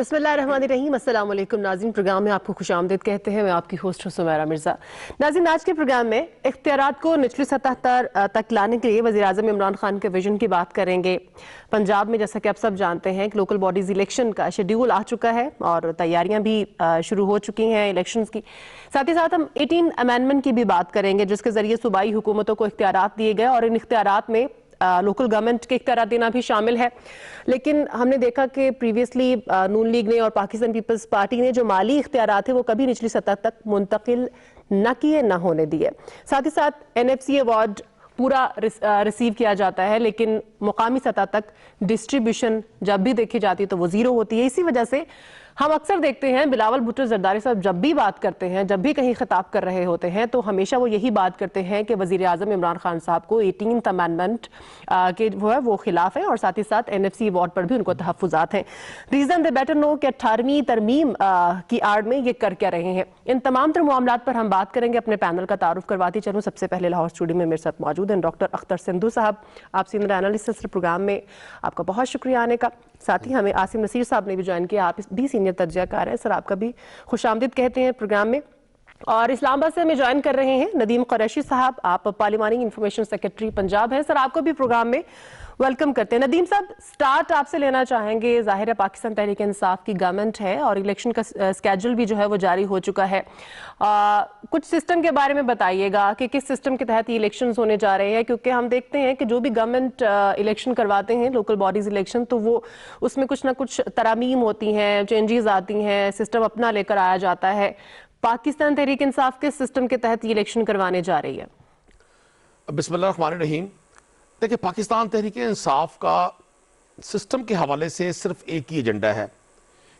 बिस्मिल्लाहिर्रहमानिर्रहीम। अस्सलाम वालेकुम नाज़रीन, प्रोग्राम में आपको खुशामदीद कहते हैं। मैं आपकी होस्ट हूँ सुमैरा मिर्ज़ा। नाज़रीन, आज के प्रोग्राम में इख्तियारात को निचली सतह तक लाने के लिए वज़ीर आज़म इमरान खान के विजन की बात करेंगे। पंजाब में जैसा कि आप सब जानते हैं कि लोकल बॉडीज़ इलेक्शन का शेड्यूल आ चुका है और तैयारियाँ भी शुरू हो चुकी हैं इलेक्शन की। साथ ही साथ हम 18 अमेंडमेंट की भी बात करेंगे, जिसके ज़रिए सूबाई हुकूमतों को इख्तियारात दिए गए और इन इख्तियारात में लोकल गवर्नमेंट के इख्तियार देना भी शामिल है। लेकिन हमने देखा कि प्रीवियसली नून लीग ने और पाकिस्तान पीपल्स पार्टी ने जो माली इख्तियार थे वो कभी निचली सतह तक मुंतकिल न किए, न होने दिए। साथ ही साथ NFC अवार्ड पूरा रिसीव किया जाता है, लेकिन मुकामी सतह तक डिस्ट्रीब्यूशन जब भी देखी जाती है तो वो जीरो होती है। इसी वजह से हम अक्सर देखते हैं बिलावल भुट्टो जरदारी साहब जब भी बात करते हैं, जब भी कहीं खिताब कर रहे होते हैं, तो हमेशा वो यही बात करते हैं कि वज़ीर आज़म इमरान खान साहब को 18th अमेंडमेंट के वो खिलाफ है और साथ ही साथ NFC अवार्ड पर भी उनको तहफ़्फ़ुज़ात हैं। रीज़न दे बेटर नो कि 18वीं तरमीम की आड़ में ये कर क्या रहे हैं। इन तमाम तर मामलात पर हम बात करेंगे। अपने पैनल का तारुफ करवाती चलूँ। सबसे पहले लाहौर स्टूडियो में मेरे साथ मौजूद हैं डॉक्टर अख्तर सिंधु साहब। आप सीनियर एनालिस्ट प्रोग्राम में, आपका बहुत शुक्रिया आने का। साथ ही हमें आसिम नसीर साहब ने भी ज्वाइन किया, आप भी सीनियर तर्जयाकार हैं। सर, आपका भी खुशामदीद कहते हैं प्रोग्राम में। और इस्लामाबाद से हमें ज्वाइन कर रहे हैं नदीम कुरैशी साहब, आप पार्लिमानी इंफॉर्मेशन सेक्रेटरी पंजाब हैं। सर, आपको भी प्रोग्राम में वेलकम करते हैं। नदीम साहब, स्टार्ट आपसे लेना चाहेंगे। जाहिर है पाकिस्तान तहरीक इंसाफ की गवर्नमेंट है और इलेक्शन का स्केड्यूल भी जो है वो जारी हो चुका है। कुछ सिस्टम के बारे में बताइएगा कि किस सिस्टम के तहत ये इलेक्शंस होने जा रहे हैं, क्योंकि हम देखते हैं कि जो भी गवर्नमेंट इलेक्शन करवाते हैं, लोकल बॉडीज इलेक्शन, तो वो उसमें कुछ ना कुछ तरामीम होती हैं, चेंजेस आती हैं, सिस्टम अपना लेकर आया जाता है। पाकिस्तान तहरीक इंसाफ किस सिस्टम के तहत ये इलेक्शन करवाने जा रही है? बिस्मिल्लाहिर्रहमानिर्रहीम। देखिए, पाकिस्तान तहरीक इंसाफ का सिस्टम के हवाले से सिर्फ एक ही एजेंडा है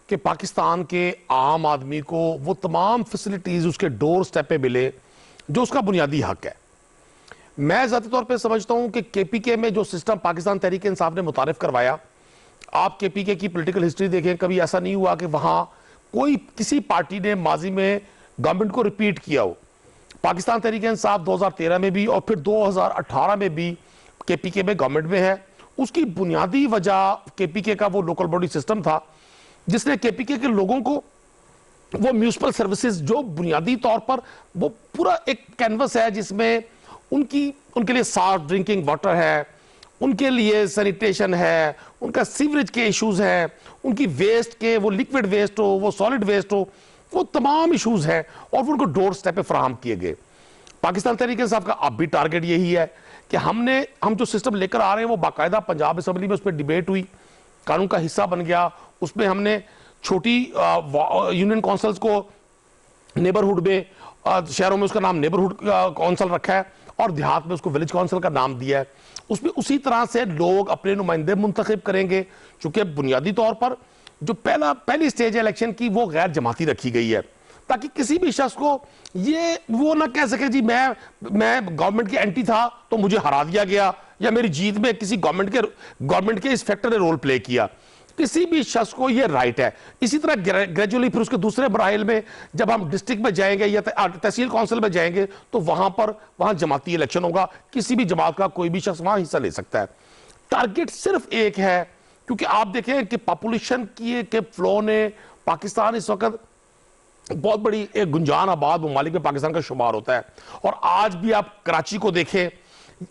कि पाकिस्तान के आम आदमी को वो तमाम फैसिलिटीज़ उसके डोर स्टेप पे मिले जो उसका बुनियादी हक है। मैं ज़ाती तौर पे समझता हूँ कि KPK में जो सिस्टम पाकिस्तान तहरीक इंसाफ ने मुतारिफ करवाया, आप KPK की पॉलिटिकल हिस्ट्री देखें, कभी ऐसा नहीं हुआ कि वहाँ कोई किसी पार्टी ने माजी में गवर्नमेंट को रिपीट किया हो। पाकिस्तान तहरीक इंसाफ 2013 में भी और फिर 2018 में भी KPK में गवर्नमेंट में है। उसकी बुनियादी वजह KPK का वो लोकल बॉडी सिस्टम था जिसने KPK के लोगों को वो म्यूनिसिपल सर्विसेज जो बुनियादी तौर पर वो पूरा एक कैनवस है जिसमें उनके लिए साफ ड्रिंकिंग वाटर है, उनके लिए सैनिटेशन है, उनका सीवरेज के इश्यूज हैं, उनकी वेस्ट के वो लिक्विड वेस्ट हो, वो सॉलिड वेस्ट हो, वो तमाम इश्यूज हैं और वो उनको डोर स्टेप पे फराहम किए गए। पाकिस्तान तहरीक इंसाफ का अब भी टारगेट यही है कि हम जो सिस्टम लेकर आ रहे हैं वो बाकायदा पंजाब असेंबली में उस पर डिबेट हुई, कानून का हिस्सा बन गया। उसमें हमने छोटी यूनियन काउंसिल्स को नेबरहुड में, शहरों में उसका नाम नेबरहुड काउंसिल रखा है और देहात में उसको विलेज काउंसिल का नाम दिया है। उसमें उसी तरह से लोग अपने नुमाइंदे मुंतखब करेंगे, चूंकि बुनियादी तौर पर जो पहली स्टेज है इलेक्शन की वो गैर जमाती रखी गई है, ताकि किसी भी शख्स को ये वो ना कह सके जी मैं गवर्नमेंट के एंटी था तो मुझे हरा दिया गया, या मेरी जीत में किसी गवर्नमेंट के इस फैक्टर ने रोल प्ले किया। किसी भी शख्स को ये राइट है। इसी तरह ग्रेजुअली फिर उसके दूसरे मराहिल में जब हम डिस्ट्रिक्ट में जाएंगे या तहसील काउंसिल में जाएंगे तो वहां जमाती इलेक्शन होगा, किसी भी जमात का कोई भी शख्स वहां हिस्सा ले सकता है। टारगेट सिर्फ एक है, क्योंकि आप देखें कि पॉपुलेशन के फ्लो ने पाकिस्तान इस वक्त बहुत बड़ी एक गुंजान आबाद ममालिक में पाकिस्तान का शुमार होता है। और आज भी आप कराची को देखें,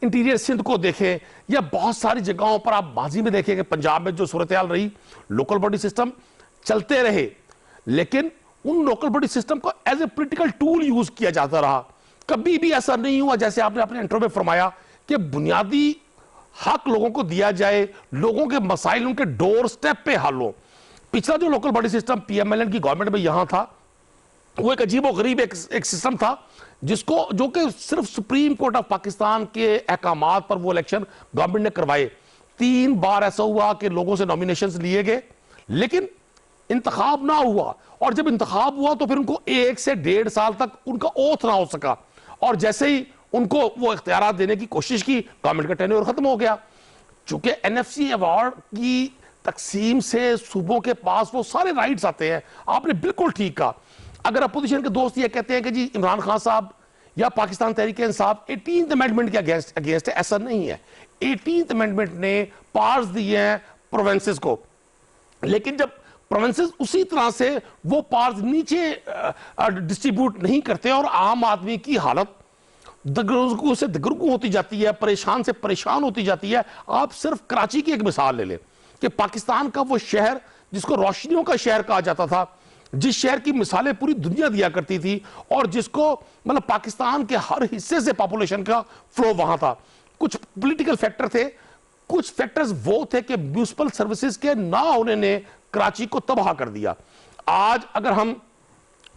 इंटीरियर सिंध को देखें, या बहुत सारी जगहों पर आप माजी में देखें कि पंजाब में जो सूरत हाल रही, लोकल बॉडी सिस्टम चलते रहे, लेकिन उन लोकल बॉडी सिस्टम को as a political tool use किया जाता रहा। कभी भी ऐसा नहीं हुआ, जैसे आपने अपने इंट्रो में फरमाया, कि बुनियादी हक लोगों को दिया जाए, लोगों के मसाइल उनके डोर स्टेप पे हल हो। पिछला जो लोकल बॉडी सिस्टम PMLN की गवर्नमेंट में यहां था, वो एक अजीब और गरीब एक सिस्टम था जो कि सिर्फ सुप्रीम कोर्ट ऑफ पाकिस्तान के अहकामात पर वो इलेक्शन गवर्नमेंट ने करवाए। 3 बार ऐसा हुआ कि लोगों से नॉमिनेशंस लिए गए लेकिन इंतखाब ना हुआ, और जब इंतखाब हुआ तो फिर उनको 1 से 1.5 साल तक उनका ओथ ना हो सका, और जैसे ही उनको वो इख्तियारात देने की कोशिश की, गवर्नमेंट का टेन्योर खत्म हो गया। चूंकि NFC अवार्ड की तकसीम से सूबों के पास वो सारे राइट्स आते हैं। आपने बिल्कुल ठीक कहा। अगर अपोजिशन के दोस्त ये कहते हैं कि जी इमरान खान साहब या पाकिस्तान तहरीक इंसाफ 18th अमेंडमेंट के अगेंस्ट है, ऐसा नहीं है। 18th अमेंडमेंट ने पावर्स दिए हैं प्रोविंसेस को, लेकिन जब प्रोविंसेस उसी तरह से वो पार्स नीचे डिस्ट्रीब्यूट नहीं करते और आम आदमी की हालत दगरगू से दगरगू होती जाती है, परेशान से परेशान होती जाती है। आप सिर्फ कराची की एक मिसाल ले लें कि पाकिस्तान का वो शहर जिसको रोशनियों का शहर कहा जाता था, जिस शहर की मिसालें पूरी दुनिया दिया करती थी और जिसको मतलब पाकिस्तान के हर हिस्से से पॉपुलेशन का फ्लो वहां था। कुछ पॉलिटिकल फैक्टर थे, कुछ फैक्टर्स वो थे कि म्यूनिसिपल सर्विसेज के ना होने ने कराची को तबाह कर दिया। आज अगर हम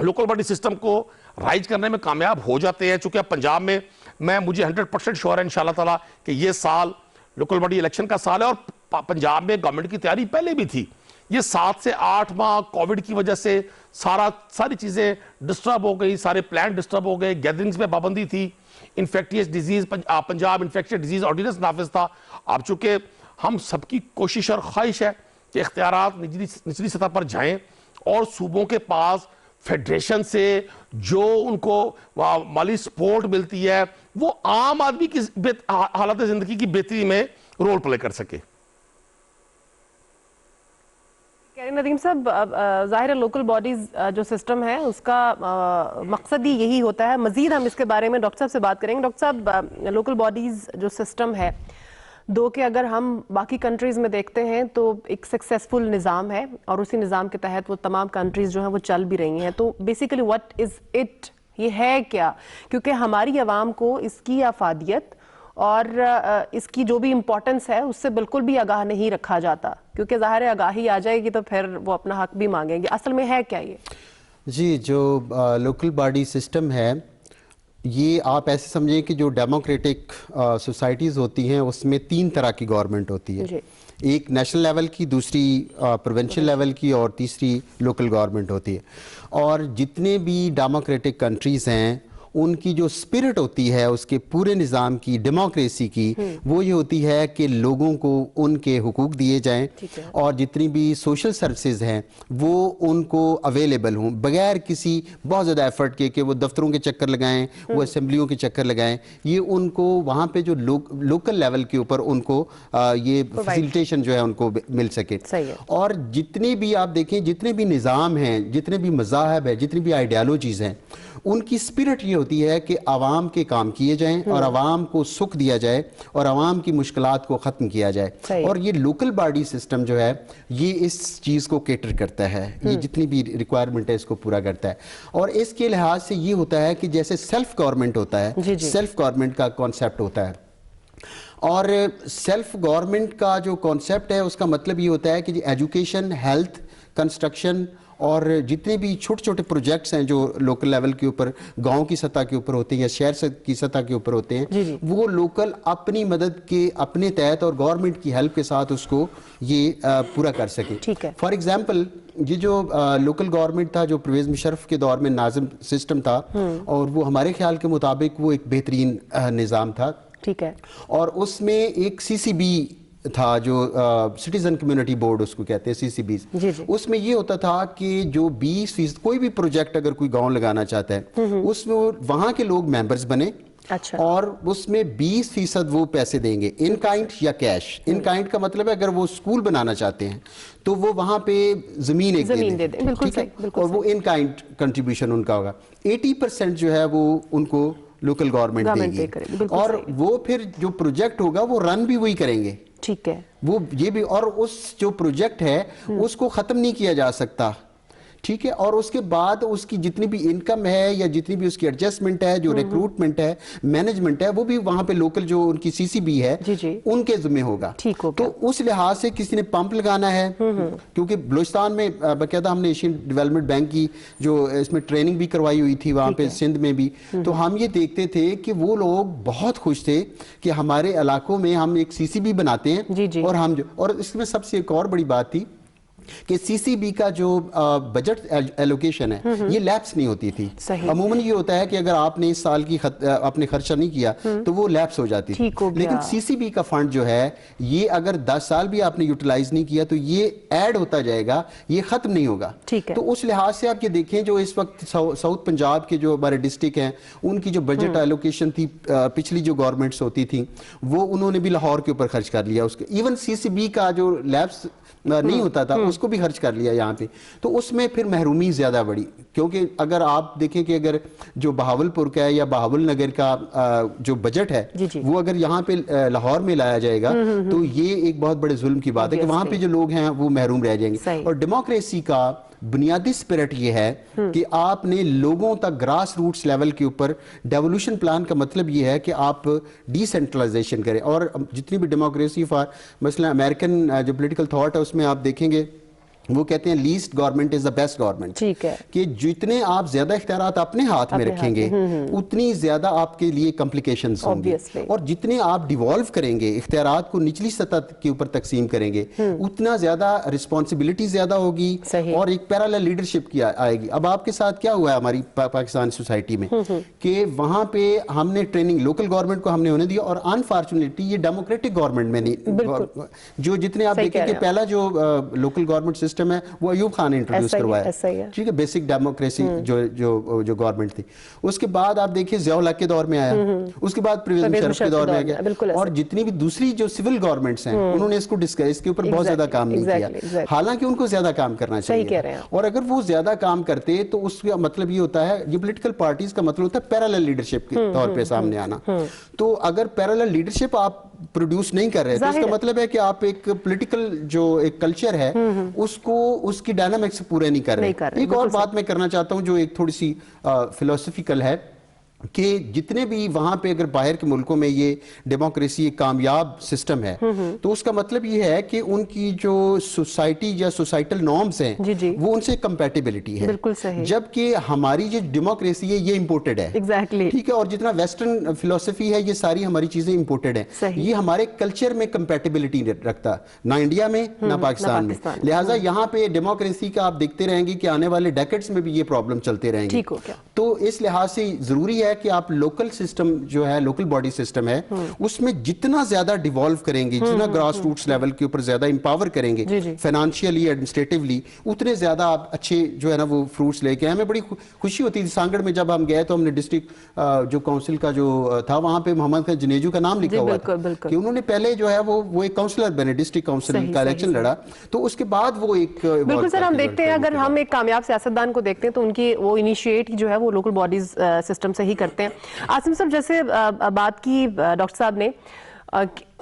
लोकल बॉडी सिस्टम को राइज करने में कामयाब हो जाते हैं, चूंकि पंजाब में मुझे 100% श्योर है इंशाल्लाह ताला कि ये साल लोकल बॉडी इलेक्शन का साल है और पंजाब में गवर्नमेंट की तैयारी पहले भी थी। ये 7 से 8 माह कोविड की वजह से सारी चीजें डिस्टर्ब हो गई, सारे प्लान डिस्टर्ब हो गए, गैदरिंग्स में पाबंदी थी, infectious disease Punjab infectious disease ordinance नाफिज था। अब चूंकि हम सबकी कोशिश और ख्वाहिश है कि इख्तियारात निचली सतह पर जाएं और सूबों के पास फेडरेशन से जो उनको माली सपोर्ट मिलती है वो आम आदमी की हालत जिंदगी की बेहतरी में रोल प्ले कर सके। नदीम साहब, जाहिर है लोकल बॉडीज जो सिस्टम है उसका मकसद ही यही होता है। मजीद हम इसके बारे में डॉक्टर साहब से बात करेंगे। डॉक्टर साहब, लोकल बॉडीज जो सिस्टम है दो के अगर हम बाकी कंट्रीज में देखते हैं तो एक सक्सेसफुल निज़ाम है और उसी निज़ाम के तहत वो तमाम कंट्रीज जो हैं वो चल भी रही हैं। तो बेसिकली व्हाट इज़ इट, ये है क्या? क्योंकि हमारी आवाम को इसकी अफादियत और इसकी जो भी इम्पोर्टेंस है उससे बिल्कुल भी आगाह नहीं रखा जाता, क्योंकि ज़ाहिर है आगाही आ जाएगी तो फिर वो अपना हक भी मांगेंगे। असल में है क्या ये? जी, जो लोकल बॉडी सिस्टम है ये आप ऐसे समझें कि जो डेमोक्रेटिक सोसाइटीज़ होती हैं उसमें 3 तरह की गवर्नमेंट होती है। एक नेशनल लेवल की, दूसरी प्रोविंशियल लेवल की और तीसरी लोकल गवर्नमेंट होती है। और जितने भी डेमोक्रेटिक कंट्रीज़ हैं उनकी जो स्पिरिट होती है उसके पूरे निज़ाम की, डेमोक्रेसी की, वो ये होती है कि लोगों को उनके हुकूक दिए जाएं और जितनी भी सोशल सर्विसेज हैं वो उनको अवेलेबल हों बगैर किसी बहुत ज़्यादा एफर्ट के कि वो दफ्तरों के चक्कर लगाएं, वो असेंबलियों के चक्कर लगाएं। ये उनको वहाँ पे जो लोकल लेवल के ऊपर उनको ये फैसिलिटेशन जो है उनको मिल सके। और जितने भी आप देखें, जितने भी निज़ाम हैं, जितने भी मज़ाहब है, जितनी भी आइडियालॉजीज़ हैं, उनकी स्पिरिट ये होती है कि आवाम के काम किए जाएं और आवाम को सुख दिया जाए और आवाम की मुश्किलात को ख़त्म किया जाए। और ये लोकल बॉडी सिस्टम जो है ये इस चीज़ को केटर करता है, ये जितनी भी रिक्वायरमेंट है इसको पूरा करता है। और इसके लिहाज से ये होता है कि जैसे सेल्फ गवर्नमेंट होता है, सेल्फ गवर्नमेंट का कॉन्सेप्ट होता है। और सेल्फ गवर्नमेंट का जो कॉन्सेप्ट है उसका मतलब ये होता है कि एजुकेशन, हेल्थ, कंस्ट्रक्शन और जितने भी छोटे छोटे प्रोजेक्ट्स हैं जो लोकल लेवल के ऊपर, गांव की सतह के ऊपर होते हैं या शहर की सतह के ऊपर होते हैं, वो लोकल अपनी मदद के अपने तहत और गवर्नमेंट की हेल्प के साथ उसको ये पूरा कर सके। फॉर एग्जांपल ये जो लोकल गवर्नमेंट था जो परवेज मुशर्रफ के दौर में नाज़िम सिस्टम था और वो हमारे ख्याल के मुताबिक वो एक बेहतरीन निज़ाम था। ठीक है। और उसमें एक CCB था जो सिटीजन कम्युनिटी बोर्ड उसको कहते हैं, CCB। उसमें ये होता था कि जो 20% कोई भी प्रोजेक्ट अगर कोई गांव लगाना चाहता है उसमें वहां के लोग मेंबर्स बने। अच्छा। और उसमें 20% वो पैसे देंगे, इन काइंड या कैश। इन काइंड का मतलब है अगर वो स्कूल बनाना चाहते हैं तो वो वहां पे जमीन दे दें। बिल्कुल सही। और वो इन काइंड कंट्रीब्यूशन उनका होगा। 80% जो है वो उनको लोकल गवर्नमेंट देगी और वो फिर जो प्रोजेक्ट होगा वो रन भी वही करेंगे। ठीक है। वो ये भी, और उस जो प्रोजेक्ट है उसको खत्म नहीं किया जा सकता। ठीक है। और उसके बाद उसकी जितनी भी इनकम है या जितनी भी उसकी एडजस्टमेंट है, जो रिक्रूटमेंट है, मैनेजमेंट है, वो भी वहां पे लोकल जो उनकी CCB है उनके जिम्मे होगा। ठीक हो। तो उस लिहाज से किसी ने पंप लगाना है, क्योंकि बलूचिस्तान में बाकायदा हमने एशियन डेवलपमेंट बैंक की जो इसमें ट्रेनिंग भी करवाई हुई थी वहां पे, सिंध में भी। तो हम ये देखते थे कि वो लोग बहुत खुश थे कि हमारे इलाकों में हम एक CCB बनाते हैं। और इसमें सबसे एक और बड़ी बात थी कि CCB का जो बजट एलोकेशन है ये लैप्स नहीं होती थी। अमूमन ये होता है कि अगर आपने इस साल की आपने खर्चा नहीं किया तो वो लैप्स हो जाती थी। लेकिन CCB का फंड जो है ये अगर 10 साल भी आपने यूटिलाइज नहीं किया तो ये ऐड होता जाएगा, ये खत्म नहीं होगा। तो उस लिहाज से आप ये देखें जो इस वक्त साउथ पंजाब के जो हमारे डिस्ट्रिक्ट हैं उनकी जो बजट एलोकेशन थी पिछली जो गवर्नमेंट्स होती थी वो उन्होंने भी लाहौर के ऊपर खर्च कर लिया। उसके इवन CCB का जो लैप्स नहीं होता था उसको भी खर्च कर लिया यहाँ पे, तो उसमें फिर महरूमी ज़्यादा बढ़ी। क्योंकि अगर आप देखें कि अगर जो बहावलपुर का है या बहावल नगर का जो बजट है वो अगर यहाँ पे लाहौर में लाया जाएगा तो ये एक बहुत बड़े जुल्म की बात है कि वहाँ पे जो लोग हैं वो महरूम रह जाएंगे। और डेमोक्रेसी का बुनियादी स्पिरिट ये है कि आपने लोगों तक ग्रास रूट्स लेवल के ऊपर डेवोल्यूशन प्लान का मतलब ये है कि आप डिसेंट्रलाइजेशन करें। और जितनी भी डेमोक्रेसी फॉर मसला अमेरिकन जो पॉलिटिकल थॉट है उसमें आप देखेंगे वो कहते हैं least government is the best government. ठीक है कि जितने आप ज्यादा इख्तियारात अपने हाथ में रखेंगे उतनी ज्यादा आपके लिए कॉम्प्लिकेशंस होंगे, और जितने आप डिवॉल्व करेंगे इख्तियारात को निचली सतह के ऊपर तकसीम करेंगे उतना ज्यादा रिस्पॉन्सिबिलिटी ज्यादा होगी और एक पैरेलल लीडरशिप की आएगी। अब आपके साथ क्या हुआ है हमारी पाकिस्तान सोसाइटी में कि वहां पे हमने ट्रेनिंग लोकल गवर्नमेंट को हमने होने दिया और अनफॉर्चुनेटली ये डेमोक्रेटिक गवर्नमेंट में नहीं, जो जितने आप देखेंगे पहला जो लोकल गवर्नमेंट सिस्टम है वो अयूब खान ने इंट्रोड्यूस करवाया, ठीक है, बेसिक डेमोक्रेसी जो गवर्नमेंट थी। उसके बाद आप देखिए ज़िया उल हक के दौर में आया, उसके बाद परवेज़ मुशर्रफ के दौर में आ गया, और जितनी भी दूसरी जो सिविल गवर्नमेंट्स हैं उन्होंने इसको डिस्कस इसके ऊपर बहुत ज्यादा काम नहीं किया, हालांकि उनको ज्यादा काम करना चाहिए। और अगर वो ज्यादा काम करते तो उसका मतलब ये होता है, ये पॉलिटिकल पार्टीज का मतलब होता है पैरेलल लीडरशिप के तौर पे सामने आना। तो अगर पैरेलल लीडरशिप आप प्रोड्यूस नहीं कर रहे तो इसका मतलब है कि आप एक पॉलिटिकल जो एक कल्चर है उसको उसकी डायनामिक्स पूरे नहीं कर रहे। एक और बात मैं करना चाहता हूं जो एक थोड़ी सी फिलोसफिकल है कि जितने भी वहां पे अगर बाहर के मुल्कों में ये डेमोक्रेसी एक कामयाब सिस्टम है तो उसका मतलब ये है कि उनकी जो सोसाइटी या सोसाइटल नॉर्म्स हैं वो उनसे कंपैटिबिलिटी है। बिल्कुल सही। जबकि हमारी जो डेमोक्रेसी है ये इंपोर्टेड है। एग्जैक्टली। ठीक है, और जितना वेस्टर्न फिलोसफी है ये सारी हमारी चीजें इंपोर्टेड है, ये हमारे कल्चर में कंपैटिबिलिटी रखता ना इंडिया में ना पाकिस्तान में। लिहाजा यहाँ पे डेमोक्रेसी का आप देखते रहेंगे कि आने वाले डेकेड्स में भी ये प्रॉब्लम चलते रहेंगे। तो इस लिहाज से जरूरी है कि आप लोकल सिस्टम जो है, लोकल बॉडी सिस्टम है, उसमें जितना ज्यादा डिवॉल्व करेंगे, जितना ग्रास रूट्स लेवल के ऊपर ज्यादा इंपावर करेंगे फाइनेंशियली एडमिनिस्ट्रेटिवली, उतने ज्यादा आप अच्छे जो है ना वो फ्रूट्स लेके आए। हमें बड़ी खुशी होती थी सांगड़ में जब हम गए तो हमने डिस्ट्रिक्ट जो काउंसिल का जो था वहां पे मोहम्मद खान जनेजू का नाम लिखा हुआ था कि उन्होंने पहले जो है वो एक काउंसलर बने, डिस्ट्रिक्ट काउंसिल का इलेक्शन लड़ा, तो उसके बाद वो एक बिल्कुल सर हम देखते हैं अगर हम एक कामयाब सियासतदान को देखते हैं तो उनकी वो इनिशिएट जो है वो लोकल बॉडीज सिस्टम से ही करते हैं। आसिम साहब जैसे बात की डॉक्टर साहब ने,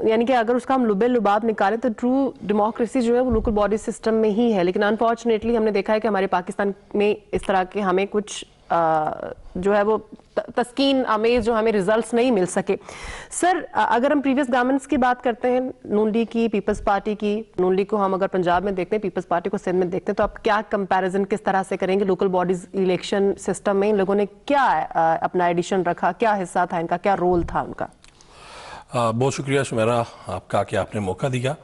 यानी कि अगर उसका हम लुबे लुबाब निकालें तो ट्रू डेमोक्रेसी जो है वो लोकल बॉडी सिस्टम में ही है, लेकिन अनफॉर्चुनेटली हमने देखा है कि हमारे पाकिस्तान में इस तरह के हमें कुछ जो है वो तस्कीन आमेज जो हमें रिजल्ट्स नहीं मिल सके। सर अगर हम प्रीवियस गवर्नमेंट्स की बात करते हैं, नून लीग की, पीपल्स पार्टी की, नून लीग को हम अगर पंजाब में देखते हैं, पीपल्स पार्टी को सिंध में देखते हैं, तो आप क्या कंपैरिजन किस तरह से करेंगे? लोकल बॉडीज इलेक्शन सिस्टम में इन लोगों ने क्या अपना एडिशन रखा, क्या हिस्सा था इनका, क्या रोल था उनका? बहुत शुक्रिया सुमेरा आपका कि आपने मौका दिया।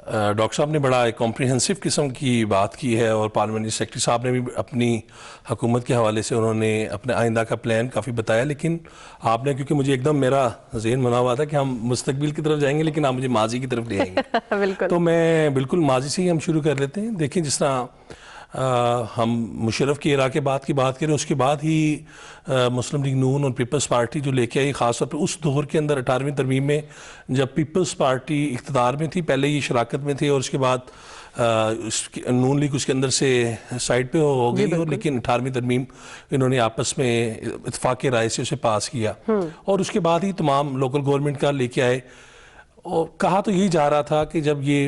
डॉक्टर साहब ने बड़ा एक कॉम्प्रिहेंसिव किस्म की बात की है और पार्लियामेंट्री सेक्रेटरी साहब ने भी अपनी हुकूमत के हवाले से उन्होंने अपने आइंदा का प्लान काफ़ी बताया, लेकिन आपने, क्योंकि मुझे एकदम मेरा ज़हन बना हुआ था कि हम मुस्तकबिल की तरफ जाएंगे लेकिन आप मुझे माजी की तरफ ले आएंगे तो मैं बिल्कुल माजी से ही हम शुरू कर लेते हैं। देखिए जिस तरह हम मुशर्रफ की इरा के बाद की बात करें, उसके बाद ही मुस्लिम लीग नून और पीपल्स पार्टी जो लेके आई, ख़ासतौर पर उस दौर के अंदर 18वीं तरमीम में जब पीपल्स पार्टी इक़्तिदार में थी, पहले ये शराकत में थे और उसके बाद नून लीग उसके अंदर से साइड पे हो गई, और लेकिन 18वीं तरमीम इन्होंने आपस में इत्तेफाक राय से उसे पास किया और उसके बाद ही तमाम लोकल गवर्नमेंट का लेके आए। और कहा तो यही जा रहा था कि जब ये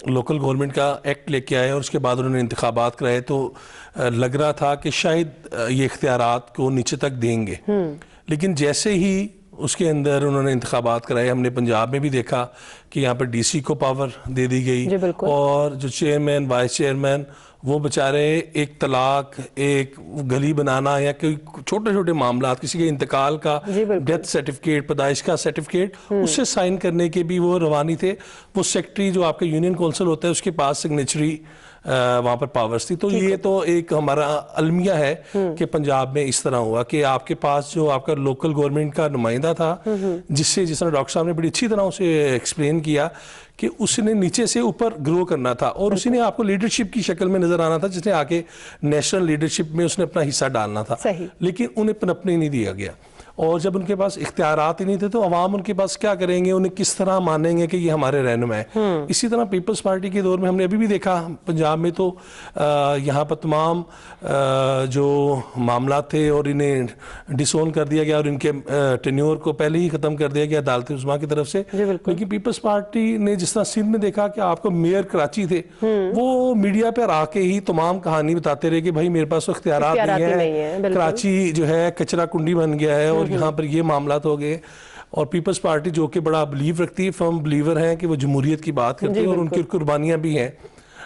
लोकल गवर्नमेंट का एक्ट लेके आए और उसके बाद उन्होंने इंतखाबात कराए तो लग रहा था कि शायद ये इख्तियारात को नीचे तक देंगे, लेकिन जैसे ही उसके अंदर उन्होंने इंतखाबात कराए, हमने पंजाब में भी देखा कि यहाँ पर डीसी को पावर दे दी गई और जो चेयरमैन वाइस चेयरमैन वो बेचारे एक तलाक, एक गली बनाना या कोई छोटे छोटे मामला, किसी के इंतकाल का डेथ सर्टिफिकेट, पैदाइश का सर्टिफिकेट, उससे साइन करने के भी वो रवानी थे। वो सेक्रेटरी जो आपका यूनियन काउंसिल होता है उसके पास सिग्नेचरी वहाँ पर पावर्स थी। तो ये तो एक हमारा अलमिया है कि पंजाब में इस तरह हुआ कि आपके पास जो आपका लोकल गवर्नमेंट का नुमाइंदा था, जिससे जिस तरह डॉक्टर साहब ने बड़ी अच्छी तरह उसे एक्सप्लेन किया कि उसने नीचे से ऊपर ग्रो करना था और उसी ने आपको लीडरशिप की शक्ल में नजर आना था, जिसने आके नेशनल लीडरशिप में उसने अपना हिस्सा डालना था, लेकिन उन्हें पनपने नहीं दिया गया। और जब उनके पास इख्तियारात ही नहीं थे तो अवाम उनके पास क्या करेंगे, उन्हें किस तरह मानेंगे कि ये हमारे रहनुमा है। इसी तरह पीपल्स पार्टी के दौर में हमने अभी भी देखा पंजाब में तो यहाँ पर तमाम जो मामला थे और इन्हें डिसोन कर दिया गया और इनके टेन्योर को पहले ही खत्म कर दिया गया अदालत उस्मा की तरफ से। लेकिन पीपल्स पार्टी ने जिस तरह सिंध में देखा कि आपको मेयर कराची थे, वो मीडिया पर आके ही तमाम कहानी बताते रहे कि भाई मेरे पास तो इख्तियारात नहीं है, कराची जो है कचरा कुंडी बन गया है और यहाँ पर ये मामलात हो गए। और पीपल्स पार्टी जो कि बड़ा बिलीव रखती है, फर्म बिलीवर हैं कि वो जमहूरियत की बात करती है और उनकी कुर्बानियां भी हैं,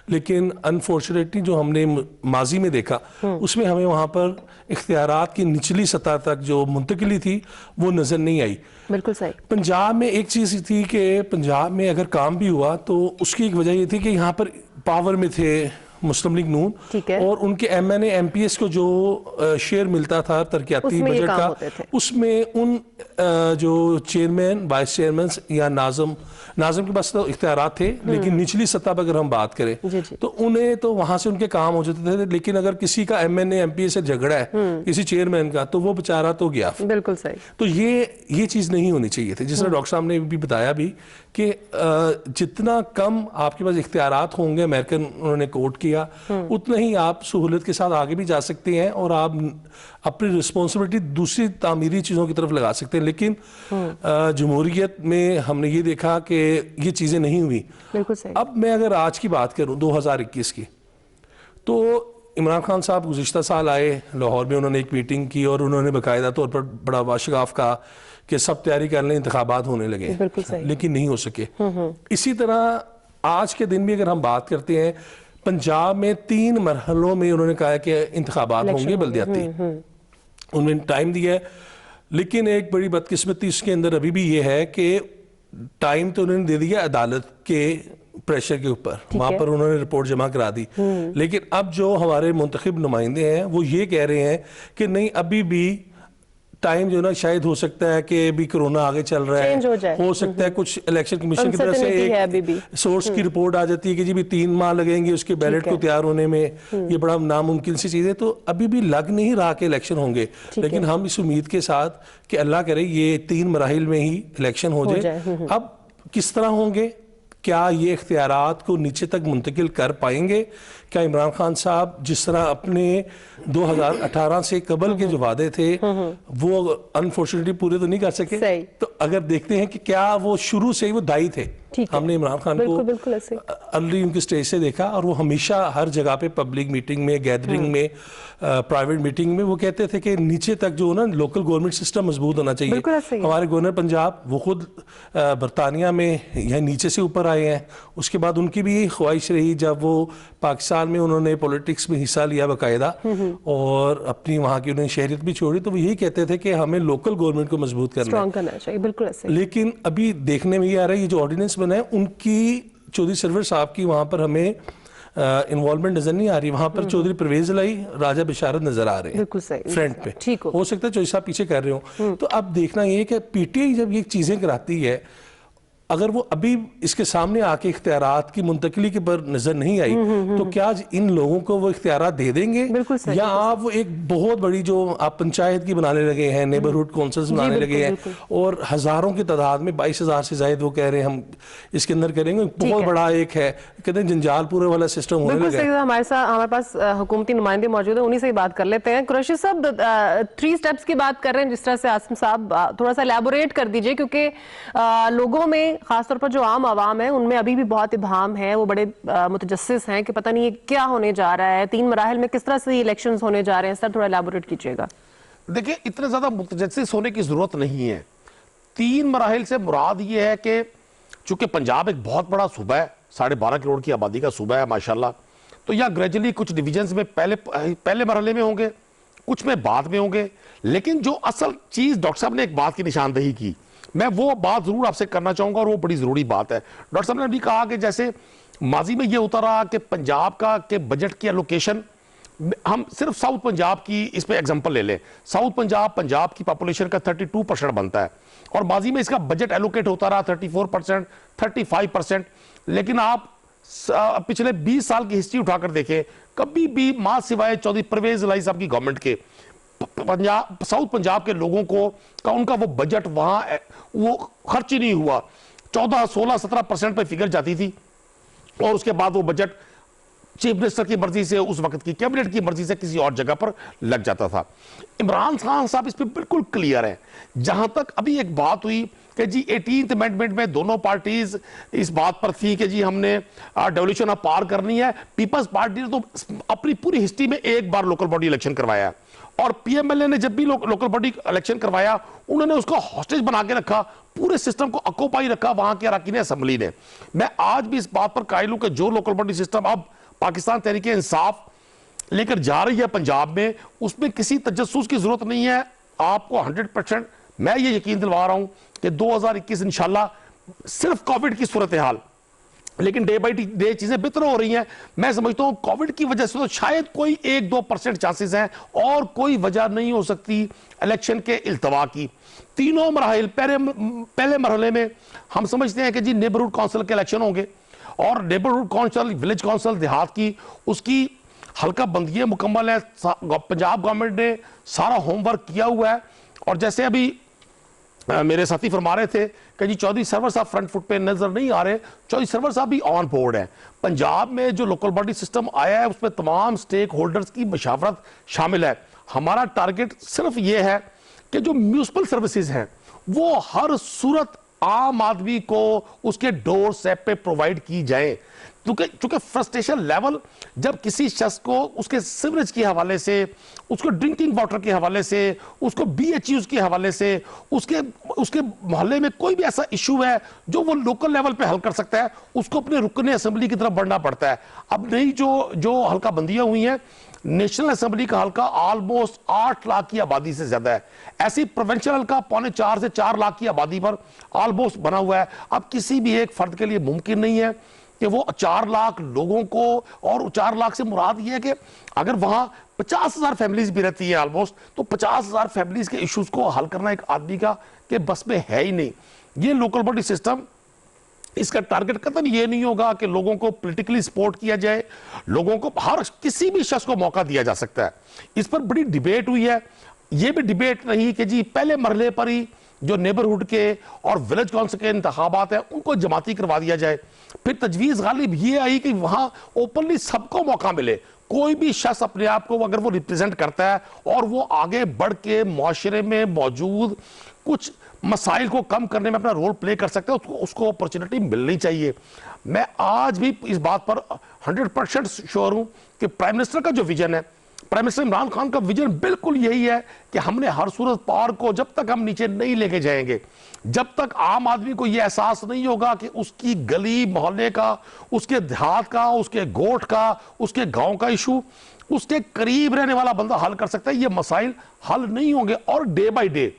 लेकिन अनफॉर्चुनेटली जो हमने माजी में देखा उसमें हमें वहाँ पर इख्तियारात की निचली सतह तक जो मुंतकिली थी वो नजर नहीं आई। बिल्कुल सही। पंजाब में एक चीज थी कि पंजाब में अगर काम भी हुआ तो उसकी एक वजह ये थी कि यहाँ पर पावर में थे मुस्लिम लीग नून और उनके MNA MPS को जो शेयर मिलता था तरक्याती बजट का, उसमें उन जो चेयरमैन वाइस चेयरमैन या नाज़म के पास तो इख्तियारात थे, लेकिन निचली सतह पर अगर हम बात करें तो उन्हें तो वहां से उनके काम हो जाते थे। लेकिन अगर किसी का MNA MPS से झगड़ा है किसी चेयरमैन का तो वो बेचारा तो गया। बिल्कुल सही। तो ये चीज नहीं होनी चाहिए थी, जिसने डॉक्टर साहब ने भी बताया भी कि जितना कम आपके पास इख्तियारात होंगे, अमेरिकन उन्होंने कोट किया, उतना ही आप सहूलत के साथ आगे भी जा सकते हैं और आप अपनी रिस्पॉन्सिबिलिटी दूसरी तामीरी चीज़ों की तरफ लगा सकते हैं। लेकिन जमहूरियत में हमने ये देखा कि ये चीज़ें नहीं हुई। बिल्कुल सही। अब मैं अगर आज की बात करूं 2021 की, तो इमरान खान साहब गुज़िश्ता साल आए लाहौर में, उन्होंने एक मीटिंग की और उन्होंने बाकायदा तौर पर बड़ा वाशगाफ कहा कि सब तैयारी कर लें, इंतखाबात होने लगे, लेकिन नहीं हो सके। इसी तरह आज के दिन भी अगर हम बात करते हैं, पंजाब में 3 मरहलों में उन्होंने कहा कि इंतखाबात होंगे बल्दियाती, उन्होंने टाइम दिया है। लेकिन एक बड़ी बदकिस्मती इसके अंदर अभी भी ये है कि टाइम तो उन्होंने दे दिया अदालत के प्रेशर के ऊपर, वहां पर उन्होंने रिपोर्ट जमा करा दी, लेकिन अब जो हमारे मुंतखब नुमाइंदे हैं वो ये कह रहे हैं कि नहीं, अभी भी टाइम जो ना शायद हो सकता है कि अभी कोरोना आगे चल रहा है, हो सकता है कुछ इलेक्शन कमीशन की तरफ से एक सोर्स की रिपोर्ट आ जाती है कि जी भी 3 माह लगेंगे उसके बैलेट को तैयार होने में, ये बड़ा नामुमकिन सी चीज है। तो अभी भी लग नहीं रहा कि इलेक्शन होंगे, लेकिन हम इस उम्मीद के साथ कि अल्लाह करे ये 3 मराहिल में ही इलेक्शन हो जाए। अब किस तरह होंगे, क्या ये इख्तियारात को नीचे तक मुंतकिल कर पाएंगे? क्या इमरान खान साहब जिस तरह अपने 2018 से कबल के जो वादे थे वो अनफॉर्चुनेटली पूरे तो नहीं कर सके, तो अगर देखते हैं कि क्या वो शुरू से ही वो दाई थे, हमने इमरान खान को अर्ली उनकी स्टेज से देखा और वो हमेशा हर जगह पे पब्लिक मीटिंग में, गैदरिंग में, प्राइवेट मीटिंग में वो कहते थे कि नीचे तक जो ना लोकल गवर्नमेंट सिस्टम मजबूत होना चाहिए। हमारे गवर्नर पंजाब वो खुद बरतानिया में यहाँ नीचे से ऊपर आए हैं, उसके बाद उनकी भी यही ख्वाहिश रही जब वो पाकिस्तान में उन्होंने पॉलिटिक्स में हिस्सा लिया बाकायदा और अपनी वहाँ की उन्होंने शहरियत भी छोड़ी, तो वो यही कहते थे कि हमें लोकल गवर्नमेंट को मजबूत करना चाहिए। बिल्कुल ऐसे। लेकिन अभी देखने में ये आ रहा है ये जो ऑर्डिनेंस बना है उनकी चौधरी सरवर साहब की वहाँ पर हमें इन्वॉल्वमेंट नजर नहीं आ रही, वहां पर चौधरी परवेज लाई, राजा बिशारत नजर आ रहे हैं फ्रंट पे। ठीक हो सकता है चौधरी साहब पीछे कर रहे हो। तो अब देखना ये कि पीटीआई जब ये चीजें कराती है, अगर वो अभी इसके सामने आके इख्तियारात की मुंतकली के पर नजर नहीं आई तो क्या इन लोगों को वो इख्तियारात दे देंगे, या आप वो एक बहुत बड़ी जो आप पंचायत की बनाने लगे हैं, नेबरहुड काउंसिल्स बनाने लगे हैं और हजारों की तादाद में 22,000 से ज्यादा वो कह रहे हैं हम इसके अंदर करेंगे, बहुत बड़ा एक है कहते हैं जंजालपुर वाला सिस्टम होने लगा है। हमारे पास हुकूमती नुमाइंदे मौजूद है, उन्हीं से ही बात कर लेते हैं। कुरैशी साहब 3 स्टेप्स की बात कर रहे हैं, जिस तरह से आसिम साहब थोड़ा सा एलैबोरेट कर दीजिए, क्योंकि लोगों में खासतौर पर जो आम आवाम है उनमें अभी भी बहुत इब्हाम है, वो बड़े मुतजस्सिस हैं कि पता नहीं ये क्या होने जा रहा है, 3 मराहिल में किस तरह से इलेक्शंस होने जा रहे हैं। सर थोड़ा एलैबोरेट कीजिएगा। देखिए, इतने ज्यादा मुतजस्सिस होने की जरूरत नहीं है। 3 मराहिल से मुराद ये है कि चूंकि पंजाब एक बहुत बड़ा सूबा है, 12.5 करोड़ की आबादी का सूबा है माशाल्लाह, तो यह ग्रेजुअली कुछ डिविजन्स में पहले मरहले में होंगे, कुछ में बाद में होंगे। लेकिन जो असल चीज डॉक्टर साहब ने एक बात की निशानदेही की, मैं वो बात जरूर आपसे करना चाहूंगा और वो बड़ी जरूरी बात है। डॉक्टर साहब ने अभी कहा कि जैसे माजी में ये होता रहा कि पंजाब का के बजट की एलोकेशन, हम सिर्फ साउथ पंजाब की इस पे एग्जांपल ले लें, साउथ पंजाब की पॉपुलेशन का 32% बनता है और माजी में इसका बजट एलोकेट होता रहा 34%, 35%। लेकिन आप पिछले 20 साल की हिस्ट्री उठाकर देखें, कभी भी मां सिवाय चौधरी परवेज लाई साहब की गवर्नमेंट के पंजाब, साउथ पंजाब के लोगों को का उनका वो बजट वहां वो खर्च ही नहीं हुआ। 14, 16, 17% पे फिगर जाती थी और उसके बाद वो बजट चीफ मिनिस्टर की मर्जी से, उस वक्त की कैबिनेट की मर्जी से किसी और जगह पर लग जाता था। इमरान खान साहब इस पे बिल्कुल क्लियर है। जहां तक अभी एक बात हुई कि जी 18th अमेंडमेंट में दोनों पार्टीज इस बात पर थी कि जी हमने डेवोल्यूशन ऑफ पावर करनी है। पीपल्स पार्टी ने तो अपनी पूरी हिस्ट्री में एक बार लोकल बॉडी इलेक्शन करवाया और पीएमएलए ने जब भी लोकल बॉडी इलेक्शन करवाया उन्होंने उसको हॉस्टेज बना के रखा, पूरे सिस्टम को अकोपाई रखा वहां के अरकान असेंबली ने। मैं आज भी इस बात पर कायल हूं कि जो लोकल बॉडी सिस्टम अब पाकिस्तान तहरीक इंसाफ लेकर जा रही है पंजाब में, उसमें किसी तजस्सुस की जरूरत नहीं है। आपको 100% मैं ये यकीन दिलवा रहा हूं कि 2021 इंशाल्लाह, सिर्फ कोविड की सूरत हाल, लेकिन डे बाई डे चीजें बेहतर हो रही हैं। मैं समझता हूं कोविड की वजह से तो शायद कोई 1-2% चांसेस हैं और कोई वजह नहीं हो सकती इलेक्शन के इल्तवा की। तीनों मराहिल, पहले मरहले में हम समझते हैं कि जी नेबरहुड काउंसिल के इलेक्शन होंगे और नेबरहुड काउंसिल, विलेज काउंसिल देहात की, उसकी हल्का बंदियां मुकम्मल है। पंजाब गवर्नमेंट ने सारा होमवर्क किया हुआ है और जैसे अभी मेरे साथी फरमा रहे थे कि जी चौधरी सरवर साहब फ्रंट फुट पे नजर नहीं आ रहे, चौधरी सरवर साहब भी ऑन बोर्ड है। पंजाब में जो लोकल बॉडी सिस्टम आया है उसमें तमाम स्टेक होल्डर्स की मशावरत शामिल है। हमारा टारगेट सिर्फ ये है कि जो म्यूनिसिपल सर्विसेज हैं वो हर सूरत आम आदमी को उसके डोर स्टेप पे प्रोवाइड की जाए। क्योंकि फ्रस्ट्रेशन लेवल जब किसी शख्स को उसके सीवरेज के हवाले से, उसको ड्रिंकिंग वाटर के हवाले से, उसको BHUs के हवाले से, उसके मोहल्ले में कोई भी ऐसा इशू है जो वो लोकल लेवल पे हल कर सकता है, उसको अपने रुकने असेंबली की तरफ बढ़ना पड़ता है। अब नई जो हल्का बंदियां हुई हैं, नेशनल असेंबली का हल्का ऑलमोस्ट 8 लाख की आबादी से ज्यादा है, ऐसी प्रोविंशियल हल्का 3.25 से 4 लाख की आबादी पर ऑलमोस्ट बना हुआ है। अब किसी भी एक फर्द के लिए मुमकिन नहीं है कि वो 4 लाख लोगों को, और 4 लाख से मुराद ये है कि अगर वहां 50,000 फैमिलीज भी रहती है ऑलमोस्ट, तो 50,000 फैमिलीज के इश्यूज को हल करना एक आदमी का के बस में है ही नहीं। ये लोकल बॉडी सिस्टम, इसका टारगेट कतई ये नहीं होगा कि लोगों को पॉलिटिकली सपोर्ट किया जाए, लोगों को हर किसी भी शख्स को मौका दिया जा सकता है। इस पर बड़ी डिबेट हुई है। ये भी डिबेट नहीं कि जी पहले मरहले पर ही जो नेबरहुड के और विलेज काउंसिल के इंतखाबात हैं उनको जमाती करवा दिया जाए। फिर तजवीज गालिब ये आई कि वहां ओपनली सबको मौका मिले, कोई भी शख्स अपने आप को अगर वो रिप्रेजेंट करता है और वो आगे बढ़ के मुआशरे में मौजूद कुछ मसाइल को कम करने में अपना रोल प्ले कर सकते हैं, उसको अपॉर्चुनिटी मिलनी चाहिए। मैं आज भी इस बात पर 100% श्योर हूं कि प्राइम मिनिस्टर का जो विजन है, प्राइम मिनिस्टर इमरान खान का विजन बिल्कुल यही है कि हमने हर सूरत पावर को जब तक हम नीचे नहीं लेके जाएंगे, जब तक आम आदमी को यह एहसास नहीं होगा कि उसकी गली मोहल्ले का, उसके देहात का, उसके गोठ का, उसके गांव का इशू उसके करीब रहने वाला बंदा हल कर सकता है, ये मसाइल हल नहीं होंगे। और डे बाई डे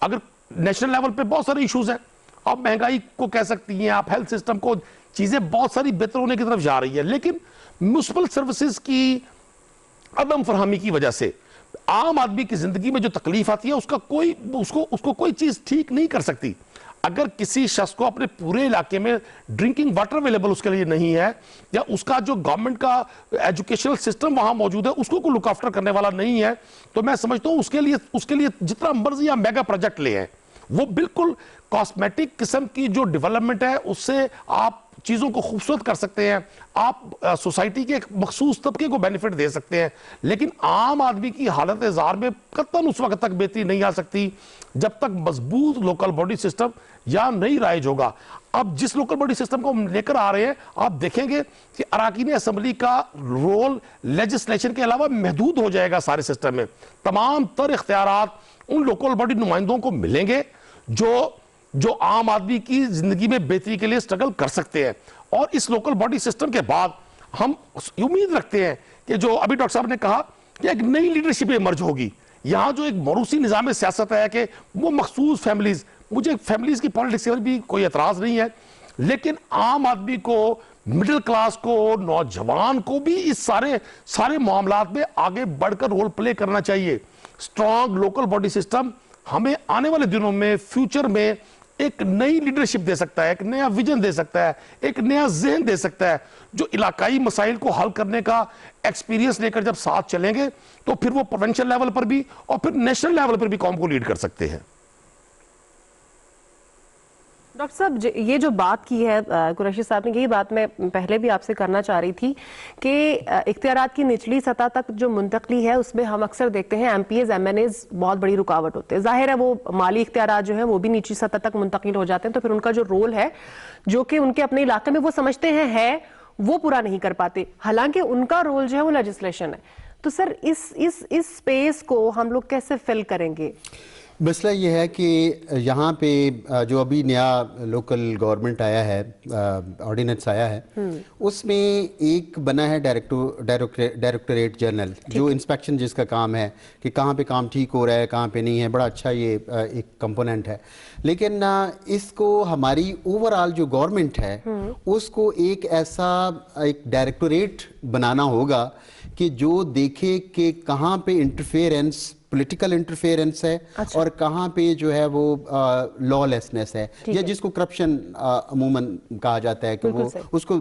अगर नेशनल लेवल पे बहुत सारे इश्यूज हैं, आप महंगाई को कह सकती हैं, आप हेल्थ सिस्टम को, चीजें बहुत सारी बेहतर होने की तरफ जा रही है, लेकिन म्युनिसिपल सर्विसेज की अदम फरहमी की वजह से आम आदमी की जिंदगी में जो तकलीफ आती है उसको कोई चीज ठीक नहीं कर सकती। अगर किसी शख्स को अपने पूरे इलाके में ड्रिंकिंग वाटर अवेलेबल उसके लिए नहीं है, या उसका जो गवर्नमेंट का एजुकेशनल सिस्टम वहां मौजूद है उसको लुक आफ्टर करने वाला नहीं है, तो मैं समझता हूं उसके लिए जितना मर्जी या मेगा प्रोजेक्ट ले हैं, वो बिल्कुल कॉस्मेटिक किस्म की जो डेवलपमेंट है उससे आप चीजों को खूबसूरत कर सकते हैं, आप सोसाइटी के एक मखसूस तबके को बेनिफिट दे सकते हैं, लेकिन आम आदमी की हालत जार में कतई उस वक्त तक बेहतरी नहीं आ सकती जब तक मजबूत लोकल बॉडी सिस्टम या नहीं राइज होगा। अब जिस लोकल बॉडी सिस्टम को हम लेकर आ रहे हैं, आप देखेंगे कि अरकान असेंबली का रोल लेजिस्लेशन के अलावा महदूद हो जाएगा सारे सिस्टम में। तमाम तर इख्तियारात उन लोकल बॉडी नुमाइंदों को मिलेंगे जो आम आदमी की जिंदगी में बेहतरी के लिए स्ट्रगल कर सकते हैं। और इस लोकल बॉडी सिस्टम के बाद हम उम्मीद रखते हैं कि जो अभी डॉक्टर साहब ने कहा कि एक नई लीडरशिप इमर्ज होगी। यहां जो एक मरूसी निजाम सियासत है कि वो मखसूस फैमिलीज, मुझे फैमिलीज की पॉलिटिक्स से भी कोई एतराज नहीं है, लेकिन आम आदमी को, मिडिल क्लास को, नौजवान को भी इस सारे मामलात में आगे बढ़कर रोल प्ले करना चाहिए। स्ट्रॉन्ग लोकल बॉडी सिस्टम हमें आने वाले दिनों में, फ्यूचर में एक नई लीडरशिप दे सकता है, एक नया विजन दे सकता है, एक नया ज़हन दे सकता है, जो इलाकाई मसाइल को हल करने का एक्सपीरियंस लेकर जब साथ चलेंगे तो फिर वो प्रोविंशियल लेवल पर भी और फिर नेशनल लेवल पर भी कौम को लीड कर सकते हैं। डॉक्टर साहब, ये जो बात की है कुरैशी साहब ने, यही बात मैं पहले भी आपसे करना चाह रही थी कि इख्तियारात की निचली सतह तक जो मुंतकली है उसमें हम अक्सर देखते हैं MPs MNAs बहुत बड़ी रुकावट होते हैं। जाहिर है वो माली इख्तियारात जो है वो भी निचली सतह तक मुंतकिल हो जाते हैं, तो फिर उनका जो रोल है जो कि उनके अपने इलाके में वो समझते हैं है वो पूरा नहीं कर पाते, हालांकि उनका रोल जो है वो लेजिस्लेशन है। तो सर इस स्पेस को हम लोग कैसे फिल करेंगे? मसला ये है कि यहाँ पे जो अभी नया लोकल गवर्नमेंट आया है, ऑर्डिनेंस आया है, उसमें एक बना है डायरेक्टरेट जनरल, जो इंस्पेक्शन जिसका काम है कि कहाँ पे काम ठीक हो रहा है, कहाँ पे नहीं है। बड़ा अच्छा ये एक कंपोनेंट है, लेकिन इसको हमारी ओवरऑल जो गवर्नमेंट है उसको एक ऐसा एक डायरेक्टोरेट बनाना होगा कि जो देखे कि कहाँ पे इंटरफेरेंस, पॉलिटिकल इंटरफेरेंस है, अच्छा, और कहाँ पे जो है वो लॉलेसनेस है, या जिसको करप्शन अमूमन कहा जाता है कि वो उसको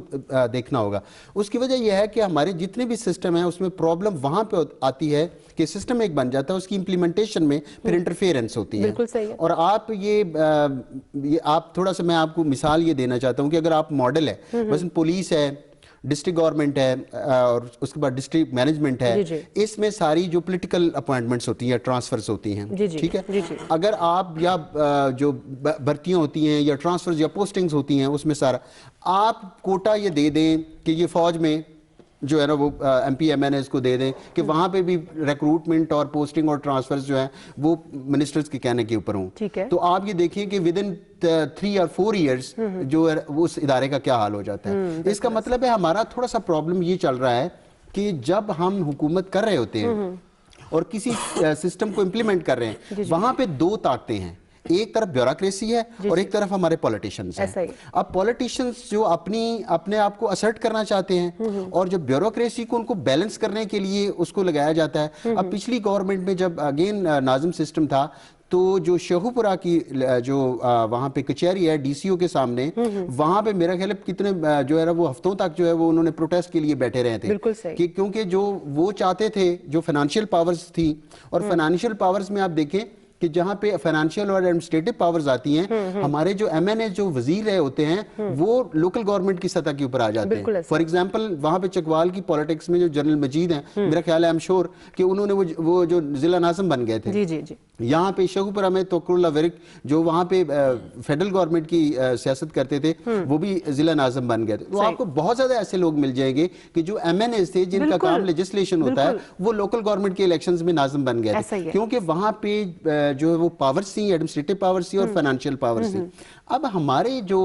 देखना होगा। उसकी वजह यह है कि हमारे जितने भी सिस्टम है उसमें प्रॉब्लम वहाँ पे आती है कि सिस्टम एक बन जाता है, उसकी इंप्लीमेंटेशन में फिर इंटरफेरेंस होती है। बिल्कुल सही है। और आप ये आप थोड़ा सा, मैं आपको मिसाल ये देना चाहता हूँ कि अगर आप मॉडल है, बस पुलिस है, डिस्ट्रिक्ट गवर्नमेंट है और उसके बाद डिस्ट्रिक्ट मैनेजमेंट है, इसमें सारी जो पॉलिटिकल अपॉइंटमेंट्स होती हैं, ट्रांसफर्स होती हैं, ठीक है। अगर आप या जो भर्तियां होती हैं या ट्रांसफर्स या पोस्टिंग्स होती हैं, उसमें सारा आप कोटा ये दे दें कि ये फौज में जो है ना वो MP MNAs को दे दें कि वहां पे भी रिक्रूटमेंट और पोस्टिंग और ट्रांसफर्स जो है वो मिनिस्टर्स के कहने के ऊपर हों, ठीक है। तो आप ये देखिए कि विद इन 3 or 4 years जो है उस इदारे का क्या हाल हो जाता है। इसका मतलब है हमारा थोड़ा सा प्रॉब्लम ये चल रहा है कि जब हम हुकूमत कर रहे होते हैं और किसी सिस्टम को इम्प्लीमेंट कर रहे हैं, वहां पे दो ताकतें हैं, एक तरफ ब्यूरोक्रेसी है और एक तरफ हमारे पॉलिटिशियंस हैं। अब पॉलिटिशियंस जो अपने आप को असर्ट करना चाहते हैं और जो ब्यूरोक्रेसी को उनको बैलेंस करने के लिए उसको लगाया जाता है। अब पिछली गवर्नमेंट में जब अगेन नाज़िम सिस्टम था तो जो शेखुपुरा की जो वहां पे कचहरी है DCO के सामने, वहां पे मेरा ख्याल है कितने जो है वो हफ्तों तक जो है वो उन्होंने प्रोटेस्ट के लिए बैठे रहे थे। बिल्कुल सही। कि क्योंकि जो वो चाहते थे, जो फाइनेंशियल पावर्स थी, और फाइनेंशियल पावर्स में आप देखें कि जहां पे फाइनेंशियल और एडमिनिस्ट्रेटिव पावर्स आती हैं, हमारे जो MNA जो वजीर रहे होते हैं वो लोकल गवर्नमेंट की सतह के ऊपर आ जाते हैं। फॉर एग्जांपल वहां पे चकवाल की पॉलिटिक्स में जो जनरल मजीद हैं, मेरा ख्याल है आई एम श्योर कि उन्होंने वो जो जिला नाज़िम बन गए थे। जी जी जी। यहाँ पे शेखुपुरा में तोकरुल्लाह विर्क जो वहां पे फेडरल गवर्नमेंट की सियासत करते थे, वो भी जिला नाज़िम बन गए थे। तो आपको बहुत ज्यादा ऐसे लोग मिल जाएंगे कि जो MNAs थे जिनका काम लेजिस्लेशन होता है, वो लोकल गवर्नमेंट के इलेक्शंस में नाज़िम बन गए थे, क्योंकि वहां पे जो है वो पावर्स थी, एडमिनिस्ट्रेटिव पावर्स थी और फाइनेंशियल पावर्स थी। अब हमारे जो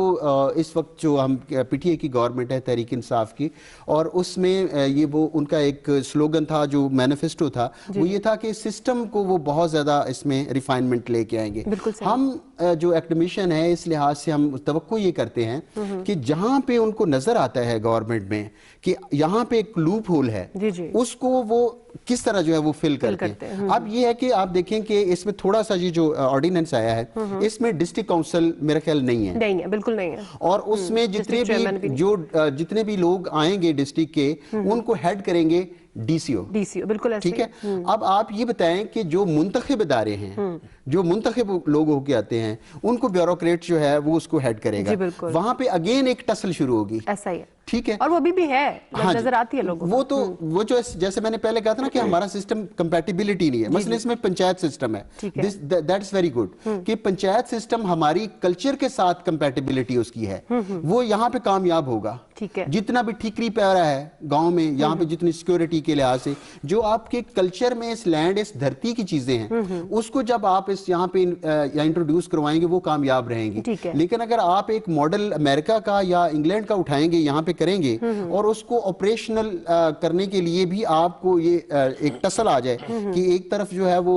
इस वक्त जो हम PTI की गवर्नमेंट है, तहरीक इंसाफ की, और उसमें ये वो उनका एक स्लोगन था, जो मैनिफेस्टो था, वो ये था कि सिस्टम को वो बहुत ज्यादा इसमें रिफाइनमेंट लेके आएंगे। हम जो एकेडमिशियन है इस लिहाज से हम तवक्को ये करते हैं कि जहां पे उनको नजर आता है गवर्नमेंट में कि यहाँ पे एक लूप होल है, उसको वो किस तरह जो है वो फिल करते हैं। अब ये है कि आप देखें कि इसमें थोड़ा सा ये जो ऑर्डिनेंस आया है, इसमें डिस्ट्रिक्ट काउंसिल मेरा ख्याल नहीं है, बिल्कुल नहीं है। और उसमें जितने भी लोग आएंगे डिस्ट्रिक्ट के, उनको हेड करेंगे DCO, बिल्कुल ठीक है। अब आप ये बताएं कि जो मुंतखब इदारे हैं, जो मुंतखब लोग होके आते हैं, उनको ब्यूरोक्रेट जो है वो उसको हेड करेगा। वहां पे अगेन एक टसल शुरू होगी, ऐसा ही है, ठीक है। और वो अभी भी है, नजर आती है लोगों को। वो जो जैसे मैंने पहले कहा था ना कि हमारा सिस्टम कंपैटिबिलिटी नहीं है, मसलन इसमें पंचायत सिस्टम है, दैट्स वेरी गुड कि पंचायत सिस्टम हमारी कल्चर के साथ कंपैटिबिलिटी उसकी है, वो यहाँ पे कामयाब होगा, ठीक है। जितना भी ठीकरी पैरा है गांव में, यहाँ पे जितनी सिक्योरिटी के लिहाज से जो आपके कल्चर में इस लैंड, इस धरती की चीजें हैं, उसको जब आप इस यहाँ पे इंट्रोड्यूस करवाएंगे वो कामयाब रहेंगी। लेकिन अगर आप एक मॉडल अमेरिका का या इंग्लैंड का उठाएंगे, यहाँ पे करेंगे और उसको ऑपरेशनल करने के लिए भी आपको ये एक टसल आ जाए कि एक तरफ जो है वो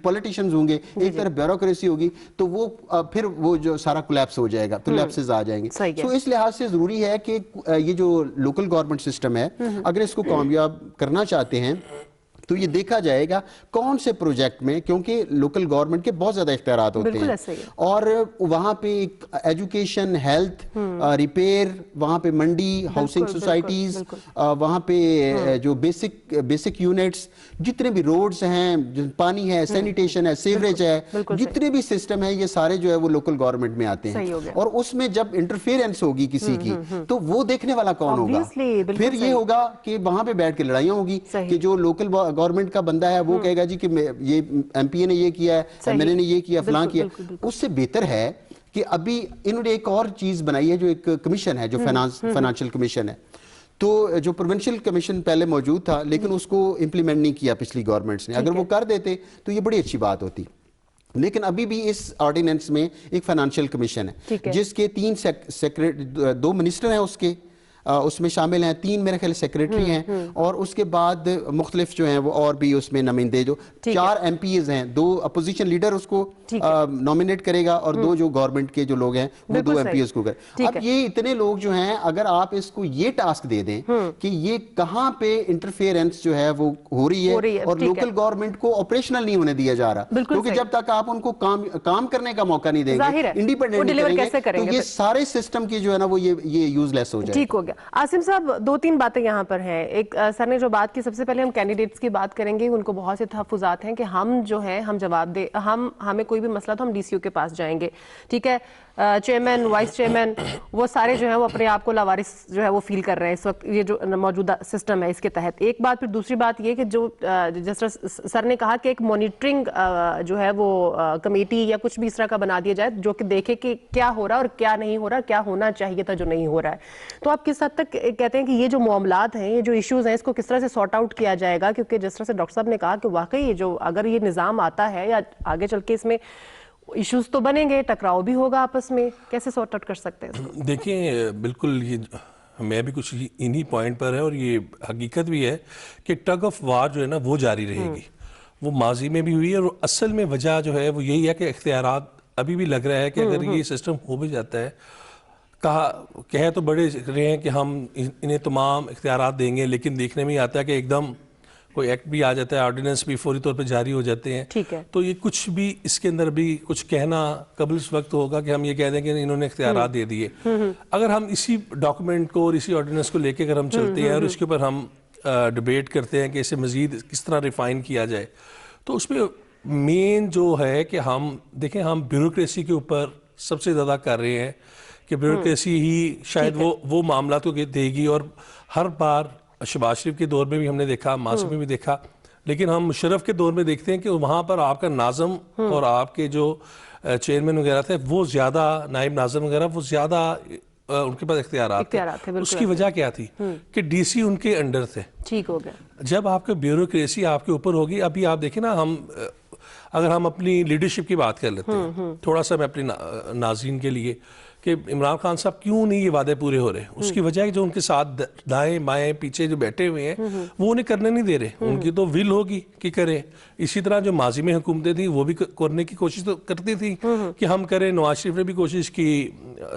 पॉलिटिशियंस होंगे, एक तरफ ब्यूरोक्रेसी होगी, तो वो फिर वो जो सारा कोलैप्स हो जाएगा, तो लैप्सेस आ जाएंगे। तो इस लिहाज से जरूरी है कि ये जो लोकल गवर्नमेंट सिस्टम है, अगर इसको कामयाब करना चाहते हैं तो ये देखा जाएगा कौन से प्रोजेक्ट में, क्योंकि लोकल गवर्नमेंट के बहुत ज्यादा इख्तियारात होते हैं और वहां पे एजुकेशन, हेल्थ, रिपेयर, वहां पे मंडी, हाउसिंग सोसाइटीज, वहां पे जो बेसिक यूनिट्स, जितने भी रोड्स हैं, पानी है, सैनिटेशन है, सीवरेज है, जितने भी सिस्टम है, ये सारे जो है वो लोकल गवर्नमेंट में आते हैं। और उसमें जब इंटरफेरेंस होगी किसी की तो वो देखने वाला कौन होगा? फिर ये होगा कि वहां पे बैठ के लड़ाइयां होगी कि जो लोकल गवर्नमेंट का बंदा है वो कहेगा जी कि ये एमपीए ने ये किया है, एमएलए ने ये किया, फलां किया। उससे बेहतर है कि अभी इन्होंने एक और चीज बनाई है, जो एक कमीशन है, जो फाइनेंशियल कमीशन है। तो जो प्रोविंशियल कमीशन पहले मौजूद था लेकिन उसको इंप्लीमेंट नहीं किया पिछली गवर्नमेंट्स ने। अगर वो कर देते तो ये बड़ी अच्छी बात होती। लेकिन अभी भी इस ऑर्डिनेंस में एक फाइनेंशियल कमीशन है जिसके 2 मिनिस्टर हैं उसमें शामिल हैं, 3 मेरे ख्याल सेक्रेटरी हैं और उसके बाद मुख्तलिफ जो हैं वो और भी उसमें नुमाइंदे, जो 4 एमपीज हैं, 2 अपोजिशन लीडर उसको नॉमिनेट करेगा और 2 जो गवर्नमेंट के जो लोग हैं वो 2 एमपीज को करें। अब ये इतने लोग जो हैं, अगर आप इसको ये टास्क दे दें कि ये कहां पे इंटरफेरेंस जो है वो हो रही है और लोकल गवर्नमेंट को ऑपरेशनल नहीं होने दिया जा रहा, क्योंकि जब तक आप उनको काम करने का मौका नहीं देंगे, इंडिपेंडेंट नहीं करेंगे, तो ये सारे सिस्टम की जो है ना वो ये यूजलेस हो जाए। ठीक हो गया। आसिम साहब, 2-3 बातें यहाँ पर हैं। एक सर ने जो बात की, सबसे पहले हम कैंडिडेट्स की बात करेंगे। उनको बहुत से तहफ्फुज़ात हैं कि हम जो हैं हम जवाब दे, हमें कोई भी मसला तो हम डीसीओ के पास जाएंगे, ठीक है। चेयरमैन, वाइस चेयरमैन, वो सारे जो है वो अपने आप को लावारिस जो है वो फील कर रहे हैं इस वक्त, ये जो मौजूदा सिस्टम है इसके तहत। एक बात। फिर दूसरी बात ये कि जो जिस तरह सर ने कहा कि एक मॉनिटरिंग जो है वो कमेटी या कुछ भी इस तरह का बना दिया जाए जो कि देखे कि क्या हो रहा है और क्या नहीं हो रहा, क्या होना चाहिए था जो नहीं हो रहा है। तो आप किस हद तक कहते हैं कि ये जो मामलात हैं, ये जो इश्यूज हैं, इसको किस तरह से सॉर्ट आउट किया जाएगा? क्योंकि जिस तरह से डॉक्टर साहब ने कहा कि वाकई जो अगर ये निज़ाम आता है या आगे चल के इसमें इश्यूज तो बनेंगे, टकराव भी होगा आपस में, कैसे सॉर्ट आउट कर सकते हैं? देखिए, बिल्कुल ये मैं भी कुछ इन्हीं पॉइंट पर है और ये हकीकत भी है कि टग ऑफ वार जो है ना वो जारी रहेगी। वो माजी में भी हुई है और असल में वजह जो है वो यही है कि इख्तियारात अभी भी लग रहा है कि अगर ये सिस्टम हो भी जाता है, कह तो बड़े रहे हैं कि हम इन्हें तमाम इख्तियारात देंगे, लेकिन देखने में आता है कि एकदम कोई एक्ट भी आ जाता है, ऑर्डिनेंस भी फौरी तौर पे जारी हो जाते हैं। ठीक है। तो ये कुछ भी इसके अंदर भी कुछ कहना कबल इस वक्त होगा कि हम ये कह दें कि इन्होंने इख्तियारात दे दिए। अगर हम इसी डॉक्यूमेंट को और इसी ऑर्डिनेंस को लेकर अगर हम चलते हैं और इसके ऊपर हम डिबेट करते हैं कि इसे मजीद किस तरह रिफाइन किया जाए, तो उसमें मेन जो है कि हम देखें, हम ब्यूरोक्रेसी के ऊपर सबसे ज़्यादा कर रहे हैं कि ब्यूरोक्रेसी ही शायद वो मामला को देगी। और हर बार शहबाज शरीफ के दौर में भी हमने देखा, मासी में भी देखा, लेकिन हम मुशर्रफ के दौर में देखते हैं कि वहाँ पर आपका नाज़म और आपके जो चेयरमैन वगैरह थे वो ज़्यादा, नायब नाज़म वगैरह वो ज़्यादा उनके पास इख्तियारात थे। उसकी वजह क्या थी कि डीसी उनके अंडर थे। ठीक हो गया। जब आपके ब्यूरोक्रेसी आपके ऊपर होगी, अभी आप देखें ना, अगर हम अपनी लीडरशिप की बात कर लेते हैं थोड़ा सा, मैं अपनी नाज़रीन के लिए, कि इमरान खान साहब क्यों नहीं ये वादे पूरे हो रहे, उसकी वजह है कि जो उनके साथ दाएं बाएं पीछे जो बैठे हुए हैं वो उन्हें करने नहीं दे रहे। उनकी तो विल होगी कि करें। इसी तरह जो माजी में हुकूमतें थी वो भी करने की कोशिश तो करती थी कि हम करें। नवाज शरीफ ने भी कोशिश की,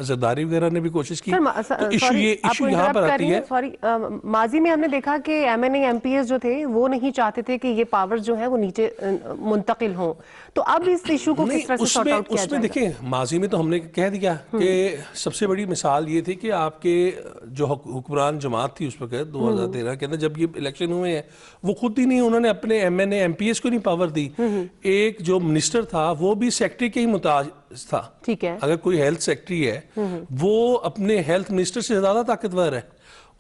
जरदारी वगैरह ने भी कोशिश की। तो इशू यहाँ पर आती है। सॉरी, माजी में हमने देखा कि एमएनए एमपीएस जो थे वो नहीं चाहते थे कि ये पावर जो है वो नीचे मुंतकिल हो। तो अब इस इशू को किस तरह से सॉर्ट आउट किया जाएगा? देखिए, माजी में तो हमने कह दिया कि सबसे बड़ी मिसाल ये थी कि आपके जो हुक्मरान जमात थी उस वक्त 2013 के अंदर जब ये इलेक्शन हुए हैं, वो खुद ही नहीं, उन्होंने अपने एमएनए एमपीएस को नहीं पावर दी। एक जो मिनिस्टर था वो भी सेक्रेटरी के ही मुताज था। ठीक है। अगर कोई हेल्थ सेक्रेटरी है वो अपने हेल्थ मिनिस्टर से ज्यादा ताकतवर है।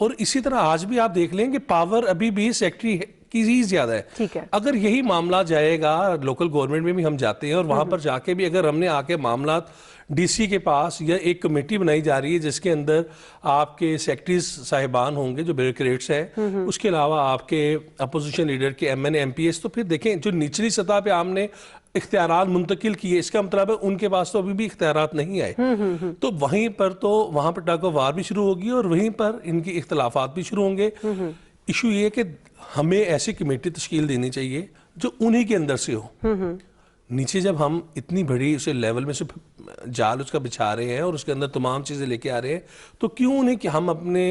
और इसी तरह आज भी आप देख लें कि पावर अभी भी सेक्रेटरी की ही ज्यादा है। ठीक है। अगर यही मामला जाएगा, लोकल गवर्नमेंट में भी हम जाते हैं और वहां पर जाके भी अगर हमने आके मामला डीसी के पास, या एक कमेटी बनाई जा रही है जिसके अंदर आपके सेक्रेटरीज साहिबान होंगे जो ब्यूरोक्रेट्स हैं, उसके अलावा आपके अपोजिशन लीडर के एमएनए एमपीएस, तो फिर देखें जो निचली सतह पे हमने इख्तियारात मुंतकिल किए, इसका मतलब है उनके पास तो अभी भी इख्तियारात नहीं आए। तो वहीं पर तो वहां पर टग ऑफ वार भी शुरू होगी और वहीं पर इनकी इख्तलाफात भी शुरू होंगे। इशू ये कि हमें ऐसी कमेटी तश्कील देनी चाहिए जो उन्हीं के अंदर से हो, नीचे जब हम इतनी बड़ी उसे लेवल में से जाल उसका बिछा रहे हैं और उसके अंदर तमाम चीज़ें लेके आ रहे हैं, तो क्यों उन्हें कि हम अपने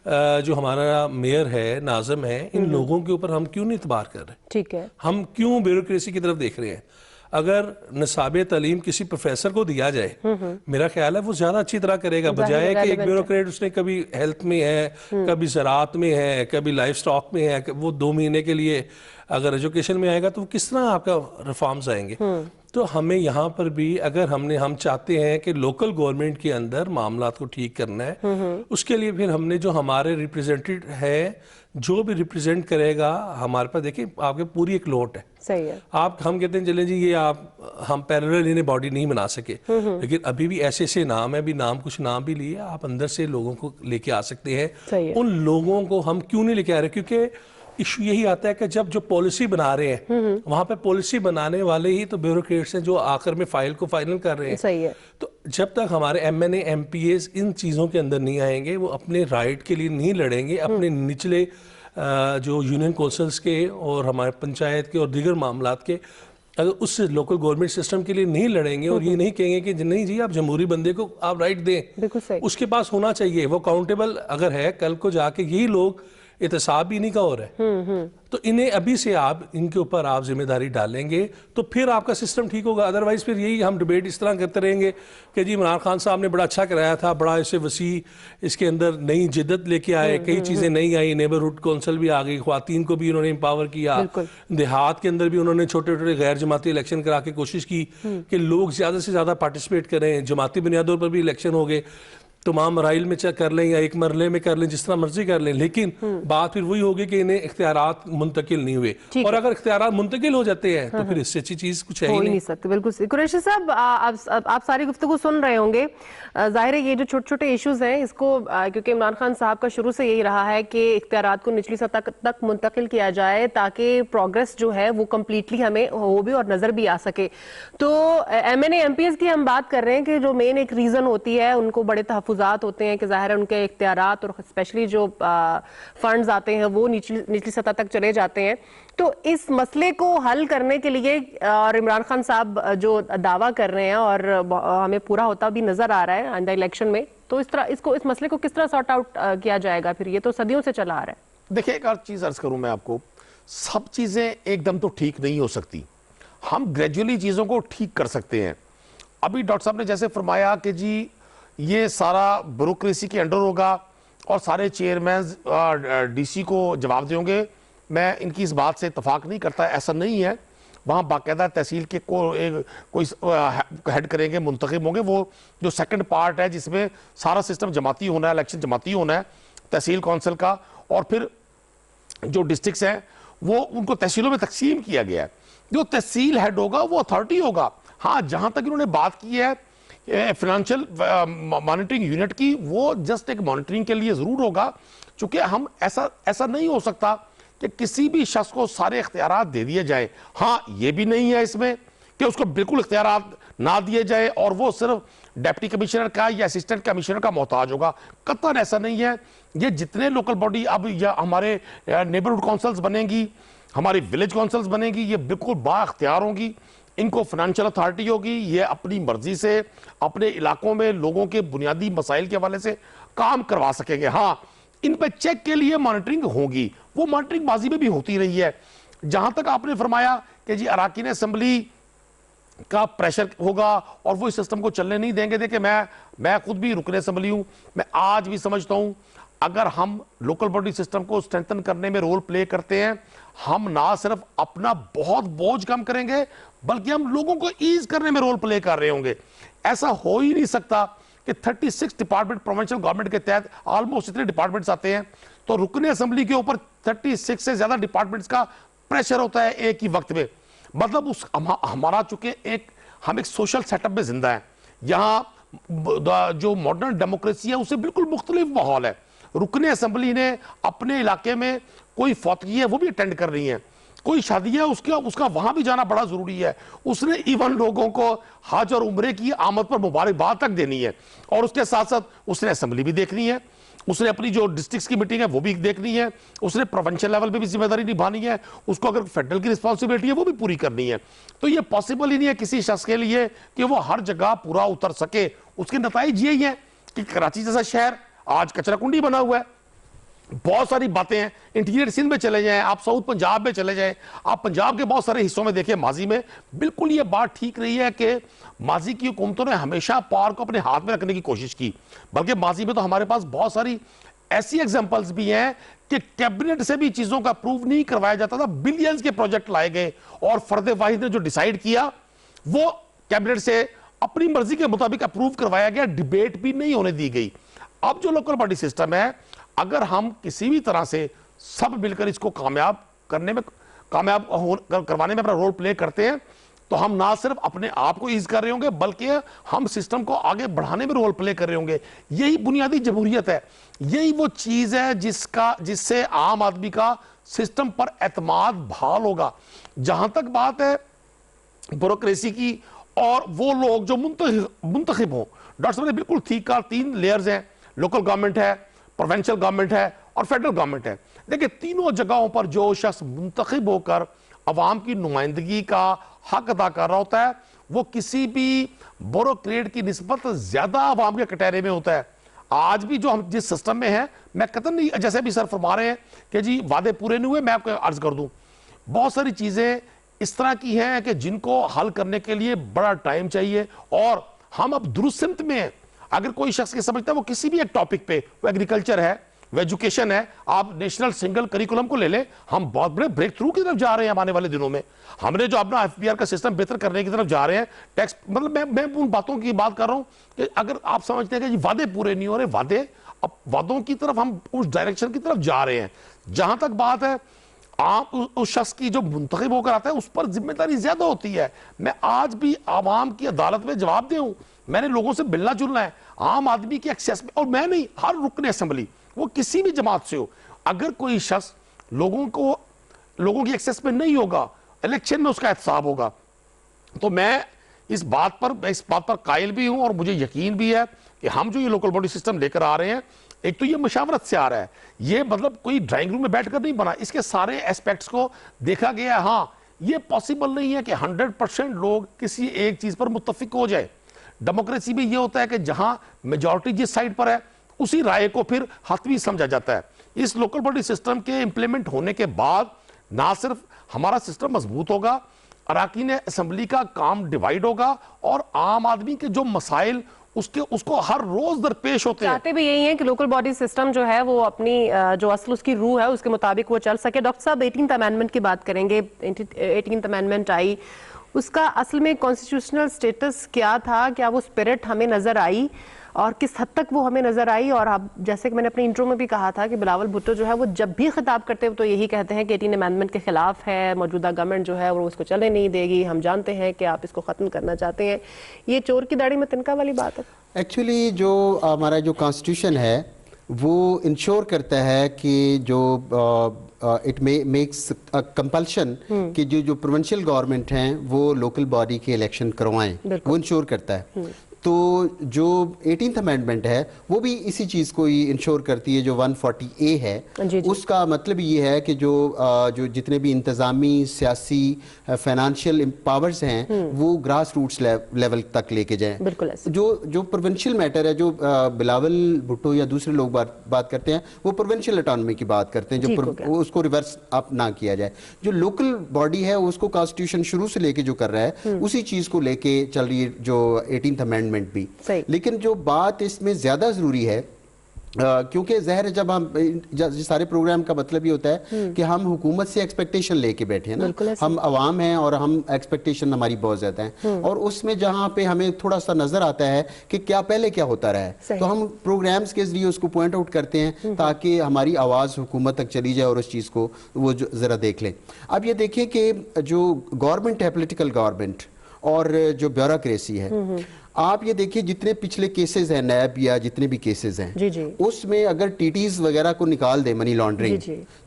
जो हमारा मेयर है, नाज़िम है, इन लोगों के ऊपर हम क्यों नहीं इतबार कर रहे? ठीक है, हम क्यों ब्यूरोक्रेसी की तरफ देख रहे हैं? अगर निसाब तालीम किसी प्रोफेसर को दिया जाए, मेरा ख्याल है वो ज्यादा अच्छी तरह करेगा, बजाय कि एक ब्यूरोक्रेट उसने कभी हेल्थ में है, कभी ज़राअत में है, कभी लाइफ स्टॉक में है, वो 2 महीने के लिए अगर एजुकेशन में आएगा तो किस तरह आपका रिफॉर्म्स आएंगे? तो हमें यहाँ पर भी अगर हम चाहते हैं कि लोकल गवर्नमेंट के अंदर मामलात को ठीक करना है, उसके लिए फिर हमने जो हमारे रिप्रेजेंटेटिव है, जो भी रिप्रेजेंट करेगा, हमारे पास देखिए आपके पूरी एक लोट है। सही है। हम कहते हैं चले जी ये हम पैरेलल इन्हें बॉडी नहीं बना सके, लेकिन अभी भी ऐसे ऐसे नाम है, अभी कुछ नाम भी लिए, आप अंदर से लोगों को लेके आ सकते हैं। उन लोगों को हम क्यों नहीं लेके आ रहे? क्योंकि इशू यही आता है कि जब जो पॉलिसी बना रहे हैं वहां पे पॉलिसी बनाने वाले ही तो ब्यूरोक्रेट्स हैं जो आखिर में फाइल को फाइनल कर रहे हैं। सही है। तो जब तक हमारे MNA MPAs इन चीज़ों के अंदर नहीं आएंगे, वो अपने राइट के लिए नहीं लड़ेंगे, अपने निचले जो यूनियन कौंसल्स के और हमारे पंचायत के और दीगर मामलात के अगर उस लोकल गवर्नमेंट सिस्टम के लिए नहीं लड़ेंगे और ये नहीं कहेंगे कि नहीं जी आप जमहूरी बंदे को आप राइट दें, उसके पास होना चाहिए, वो अकाउंटेबल अगर है, कल को जाके यही लोग एहतसाब भी नहीं का हो रहा है, तो इन्हें अभी से आप इनके ऊपर आप जिम्मेदारी डालेंगे तो फिर आपका सिस्टम ठीक होगा। अदरवाइज फिर यही हम डिबेट इस तरह करते रहेंगे कि जी इमरान खान साहब ने बड़ा अच्छा कराया था, बड़ा इसे वसी इसके अंदर नई जिद्दत लेके आए, कई चीज़ें नहीं आई, नेबरहुड कौंसल भी आ गई, ख्वातीन को भी उन्होंने एम्पावर किया, देहात के अंदर भी उन्होंने छोटे छोटे गैर जमाती इलेक्शन करा के कोशिश की कि लोग ज़्यादा से ज़्यादा पार्टिसिपेट करें, जमाती बुनियादों पर भी इलेक्शन हो गए, तमाम मराइल में कर लें या एक मरले में कर लें, जिस तरह मर्जी कर लें, लेकिन बात फिर वही होगी कि इन्हें इख्तियारात मुंतकिल नहीं हुए, और अगर इख्तियारात मुंतकिल हो जाते हैं तो फिर इससे अच्छी चीज कुछ है ही नहीं सकती। बिल्कुल कुरैशी साहब, आप सारी गुफ्तगू सुन रहे होंगे, जाहिर है ये जो छोटे छोटे इश्यूज हैं इसको क्योंकि इमरान खान साहब का शुरू से यही रहा है कि इख्तियारात को निचली सतह तक मुंतकिल किया जाए ताकि प्रोग्रेस जो है वो कम्प्लीटली हमें हो भी और नजर भी आ सके। तो MNA MPAs की हम बात कर रहे हैं कि जो मेन एक रीजन होती है, उनको बड़े तहफुजात होते हैं कि जाहिर है उनके इख्तियारात और स्पेशली जो फंड्स आते हैं वो निचली सतह तक चले जाते हैं। तो इस मसले को हल करने के लिए और इमरान खान साहब जो दावा कर रहे हैं और हमें पूरा होता भी नजर आ रहा है आइंदा इलेक्शन में, तो इस मसले को किस तरह सॉर्ट आउट किया जाएगा? फिर ये तो सदियों से चला आ रहा है। देखिए एक और चीज अर्ज करूं मैं आपको, सब चीजें एकदम तो ठीक नहीं हो सकती, हम ग्रेजुअली चीजों को ठीक कर सकते हैं। अभी डॉक्टर साहब ने जैसे फरमाया कि जी ये सारा ब्यूरोक्रेसी के अंडर होगा और सारे चेयरमैन DC को जवाब देंगे, मैं इनकी इस बात से इतफाक नहीं करता, ऐसा नहीं है। वहाँ बाकायदा तहसील के कोई हेड करेंगे, मुंतखब होंगे, वो जो सेकंड पार्ट है जिसमें सारा सिस्टम जमाती होना है, इलेक्शन जमाती होना है, तहसील कौंसिल का, और फिर जो डिस्ट्रिक्ट्स हैं वो उनको तहसीलों में तकसीम किया गया है। जो तहसील हेड होगा वो अथॉरिटी होगा। हाँ, जहाँ तक इन्होंने बात की है फाइनेंशियल मॉनिटरिंग यूनिट की, वो जस्ट एक मॉनिटरिंग के लिए जरूर होगा, चूंकि हम ऐसा नहीं हो सकता कि किसी भी शख्स को सारे इख्तियारात दे दिए जाए। हाँ, ये भी नहीं है इसमें कि उसको बिल्कुल इख्तियारात ना दिए जाए और वो सिर्फ डिप्टी कमिश्नर का या असिस्टेंट कमिश्नर का मोहताज होगा, कतई ऐसा नहीं है। ये जितने लोकल बॉडी अब या हमारे नेबरहुड काउंसिल्स बनेंगी, हमारी विलेज काउंसिल्स बनेंगी, ये बिल्कुल बाख्तियार होंगी, इनको फाइनेंशियल अथॉरिटी होगी, ये अपनी मर्जी से अपने इलाकों में लोगों के बुनियादी मसाइल के हवाले से काम करवा सकेंगे। हाँ, इन पे चेक के लिए मॉनिटरिंग होगी, वो मॉनिटरिंग माजी में भी होती रही है। जहां तक आपने फरमाया कि जी अराकीन असेंबली का प्रेशर होगा और वो इस सिस्टम को चलने नहीं देंगे, देखिए मैं खुद भी रुकने असेंबली हूं, मैं आज भी समझता हूं अगर हम लोकल बॉडी सिस्टम को स्ट्रेंथन करने में रोल प्ले करते हैं, हम ना सिर्फ अपना बहुत बोझ कम करेंगे बल्कि हम लोगों को ईज करने में रोल प्ले कर रहे होंगे। ऐसा हो ही नहीं सकता कि 36 डिपार्टमेंट प्रोविंशियल गवर्नमेंट के तहत ऑलमोस्ट इतने डिपार्टमेंट्स आते हैं, तो रुकने असेंबली के ऊपर 36 से ज्यादा डिपार्टमेंट्स का प्रेशर होता है एक ही वक्त में। मतलब हमारा चूंकि हम एक सोशल सेटअप में जिंदा है, यहाँ जो मॉडर्न डेमोक्रेसी है उससे बिल्कुल मुख्तलिफ माहौल है। रुकने असेंबली ने अपने इलाके में कोई फौतगी है वो भी अटेंड कर रही है, कोई शादी है उसका वहां भी जाना बड़ा जरूरी है, उसने इवन लोगों को हज और उम्रे की आमद पर मुबारकबाद तक देनी है और उसके साथ साथ उसने असेंबली भी देखनी है। उसने अपनी जो डिस्ट्रिक्ट की मीटिंग है वो भी देखनी है, उसने प्रोविंशियल लेवल पे भी जिम्मेदारी निभानी है, उसको अगर फेडरल की रिस्पॉन्सिबिलिटी है वो भी पूरी करनी है। तो ये पॉसिबल ही नहीं है किसी शख्स के लिए कि वो हर जगह पूरा उतर सके। उसके नतीजे यही है कि कराची जैसा शहर आज कचरा कुंडी बना हुआ है। बहुत सारी बातें हैं, इंटीरियर सिंध में चले जाएं, आप साउथ पंजाब में चले जाएं, आप पंजाब के बहुत सारे हिस्सों में देखें, माजी में बिल्कुल ये बात ठीक रही है कि माजी की हुकूमतों ने हमेशा पावर को अपने हाथ में रखने की कोशिश की। बल्कि माजी में तो हमारे पास बहुत सारी ऐसी एग्जांपल्स भी हैं कि कैबिनेट से भी चीजों का अप्रूव नहीं करवाया जाता था, बिलियंस के प्रोजेक्ट लाए गए और फर्द वाहिद ने जो डिसाइड किया वो कैबिनेट से अपनी मर्जी के मुताबिक अप्रूव करवाया गया, डिबेट भी नहीं होने दी गई। अब जो लोकल बॉडी सिस्टम है, अगर हम किसी भी तरह से सब मिलकर इसको कामयाब करवाने में अपना रोल प्ले करते हैं तो हम ना सिर्फ अपने आप को ईज कर रहे होंगे बल्कि हम सिस्टम को आगे बढ़ाने में रोल प्ले कर रहे होंगे। यही बुनियादी जमहूरियत है, यही वो चीज है जिससे आम आदमी का सिस्टम पर एतमाद बहाल होगा। जहां तक बात है ब्यूरोक्रेसी की और वो लोग जो मुंतखब हों, डॉक्टर साहब ने बिल्कुल ठीक कहा, 3 लेयर्स हैं, लोकल गवर्नमेंट है, प्रोविंशियल गवर्नमेंट है और फेडरल गवर्नमेंट है। देखिए तीनों जगहों पर जो शख्स मुंतखब होकर अवाम की नुमाइंदगी का हक अदा कर रहा होता है वो किसी भी ब्यूरोक्रेट की निस्बत ज्यादा अवाम के कटहरे में होता है। आज भी जो हम जिस सिस्टम में है, मैं कतई नहीं, जैसे भी सर फरमा रहे हैं कि जी वादे पूरे नहीं हुए, मैं आपको अर्ज कर दूं बहुत सारी चीजें इस तरह की हैं कि जिनको हल करने के लिए बड़ा टाइम चाहिए और हम अब दुरुस्त सिमत में हैं। अगर कोई शख्स ये समझता है वो किसी भी एक टॉपिक पे, वो एग्रीकल्चर है, वो एजुकेशन है, आप नेशनल सिंगल करिकुलम को ले लें, हम बहुत बड़े ब्रेक थ्रू की तरफ जा रहे हैं आने वाले दिनों में। हमने जो अपना एफबीआर का सिस्टम बेहतर करने की तरफ जा रहे हैं, टैक्स मतलब मैं उन बातों की बात कर रहा हूं कि अगर आप समझते हैं कि वादे पूरे नहीं हो रहे, अब वादों की तरफ हम उस डायरेक्शन की तरफ जा रहे हैं। जहां तक बात है आप उस शख्स की जो मुंतखब होकर आता है उस पर जिम्मेदारी ज्यादा होती है। मैं आज भी आवाम की अदालत में जवाब दे हूं, मैंने लोगों से मिलना जुलना है, आम आदमी की एक्सेस में, और मैं नहीं, हर रुकन असेंबली वो किसी भी जमात से हो, अगर कोई शख्स लोगों की एक्सेस में नहीं होगा, इलेक्शन में उसका एहतसाब होगा, तो मैं इस बात पर कायल भी हूं और मुझे यकीन भी है कि हम जो ये लोकल बॉडी सिस्टम लेकर आ रहे हैं, एक तो ये मशावरत से आ रहा है, ये मतलब कोई ड्राइंग रूम में बैठकर नहीं बना, इसके सारे एस्पेक्ट्स को देखा गया है। हाँ, ये पॉसिबल नहीं है कि 100% लोग किसी एक चीज पर मुत्तफिक हो जाए। डेमोक्रेसी में ये होता है कि जहां मेजॉरिटी जिस साइड पर है उसी राय को फिर हतमी समझा जाता है। इस लोकल बॉडी सिस्टम के इंप्लीमेंट होने के बाद ना सिर्फ हमारा सिस्टम मजबूत होगा, अराकीन असेंबली का काम डिवाइड होगा और आम आदमी के जो मसाइल उसको हर रोज दरपेश होते हैं। चाहते भी यही है कि लोकल बॉडी सिस्टम जो है वो अपनी जो असल उसकी रूह है उसके मुताबिक वो चल सके। डॉक्टर साहब 18th अमेंडमेंट की बात करेंगे। 18th अमेंडमेंट आई, उसका असल में कॉन्स्टिट्यूशनल स्टेटस क्या था, क्या वो स्पिरिट हमें नजर आई और किस हद तक वो हमें नजर आई? और अब जैसे कि मैंने अपने इंट्रो में भी कहा था कि बिलावल भुट्टो जो है वो जब भी खिताब करते हैं तो यही कहते हैं कि 18 अमेंडमेंट के खिलाफ है, मौजूदा गवर्नमेंट जो है वो उसको चलने नहीं देगी, हम जानते हैं कि आप इसको खत्म करना चाहते हैं। ये चोर की दाढ़ी में तिनका वाली बात है। एक्चुअली जो हमारा जो कॉन्स्टिट्यूशन है वो इंश्योर करता है कि जो इट मेक्स कंपल्शन कि जो प्रोविंशियल गवर्नमेंट हैं वो लोकल बॉडी के इलेक्शन करवाएं, वो इंश्योर करता है। तो जो 18th अमेंडमेंट है वो भी इसी चीज़ को ही इंश्योर करती है। जो 140A है उसका मतलब ये है कि जो जितने भी इंतज़ामी, सियासी, फाइनेंशियल पावर्स हैं वो ग्रास रूट्स लेवल तक लेके जाएं। बिल्कुल। जो प्रोविंशियल मैटर है, जो बिलावल भुट्टो या दूसरे लोग बात करते हैं, वो प्रोविंशियल ऑटोनॉमी की बात करते हैं, जो उसको रिवर्स अप ना किया जाए। जो लोकल बॉडी है उसको कॉन्स्टिट्यूशन शुरू से लेके जो कर रहा है उसी चीज़ को लेके चल रही है जो 18th अमेंडमेंट भी। लेकिन जो बात इसमें ज्यादा जरूरी है, क्योंकि ज़ाहिर है जब हम सारे प्रोग्राम का मतलब ये होता है कि हम हुकूमत से एक्सपेक्टेशन लेके बैठे हैं ना, हम अवाम हैं और हम एक्सपेक्टेशन हमारी बहुत ज्यादा है, और उसमें जहां पे हमें थोड़ा सा नजर आता है कि क्या पहले क्या होता रहा है, तो हम प्रोग्राम्स के जरिए उसको पॉइंट आउट करते हैं ताकि हमारी आवाज हुकूमत तक चली जाए और उस चीज को वो जरा देख लें। अब ये देखिए कि जो गवर्नमेंट है, पोलिटिकल गवर्नमेंट, और जो ब्यूरोक्रेसी है, आप ये देखिए जितने पिछले केसेस हैं, नैब या जितने भी केसेस हैं, उसमें अगर टीटीज वगैरह को निकाल दे, मनी लॉन्ड्रिंग,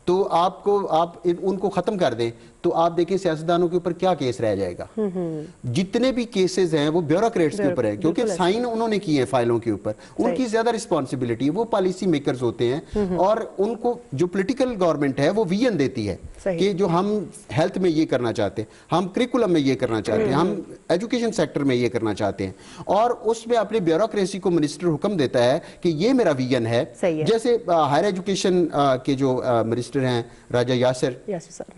तो आप उनको खत्म कर दें तो आप देखें सियासतदानों के ऊपर क्या केस रह जाएगा। जितने भी केसेस हैं वो ब्यूरोक्रेट्स के ऊपर है, क्योंकि साइन उन्होंने किए हैं फाइलों के ऊपर, उनकी ज्यादा रिस्पॉन्सिबिलिटी, वो पॉलिसी मेकर्स होते हैं और उनको जो पॉलिटिकल गवर्नमेंट है वो विजन देती है कि जो हम हेल्थ में ये करना चाहते हैं, हम करिकुलम में ये करना चाहते हैं, हम एजुकेशन सेक्टर में ये करना चाहते हैं, और उसमें अपने ब्यूरोक्रेसी को मिनिस्टर हुक्म देता है कि ये मेरा विजन है। जैसे हायर एजुकेशन के जो मिनिस्टर हैं राजा यासिर,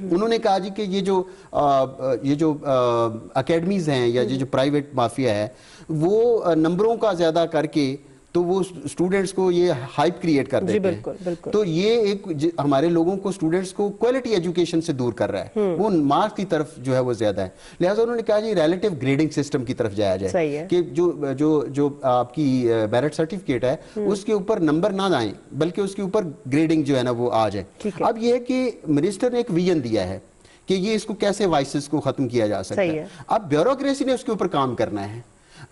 उन्होंने कहा जी कि ये जो एकेडमीज हैं या ये जो प्राइवेट माफिया है वो नंबरों का ज्यादा करके तो वो स्टूडेंट्स को ये हाइप क्रिएट कर देते हैं। बिल्कुल। तो ये एक हमारे लोगों को, स्टूडेंट्स को क्वालिटी एजुकेशन से दूर कर रहा है, वो मार्क्स की तरफ जो है वो ज्यादा है। लिहाजा उन्होंने कहा जी रिलेटिव ग्रेडिंग सिस्टम की तरफ जाया जाए कि जो आपकी मेरिट सर्टिफिकेट है उसके ऊपर नंबर ना आए बल्कि उसके ऊपर ग्रेडिंग जो है ना वो आ जाए। अब ये है कि मिनिस्टर ने एक विजन दिया है कि ये इसको कैसे वाइसेस को खत्म किया जा सकता है। अब ब्यूरोक्रेसी ने उसके ऊपर काम करना है।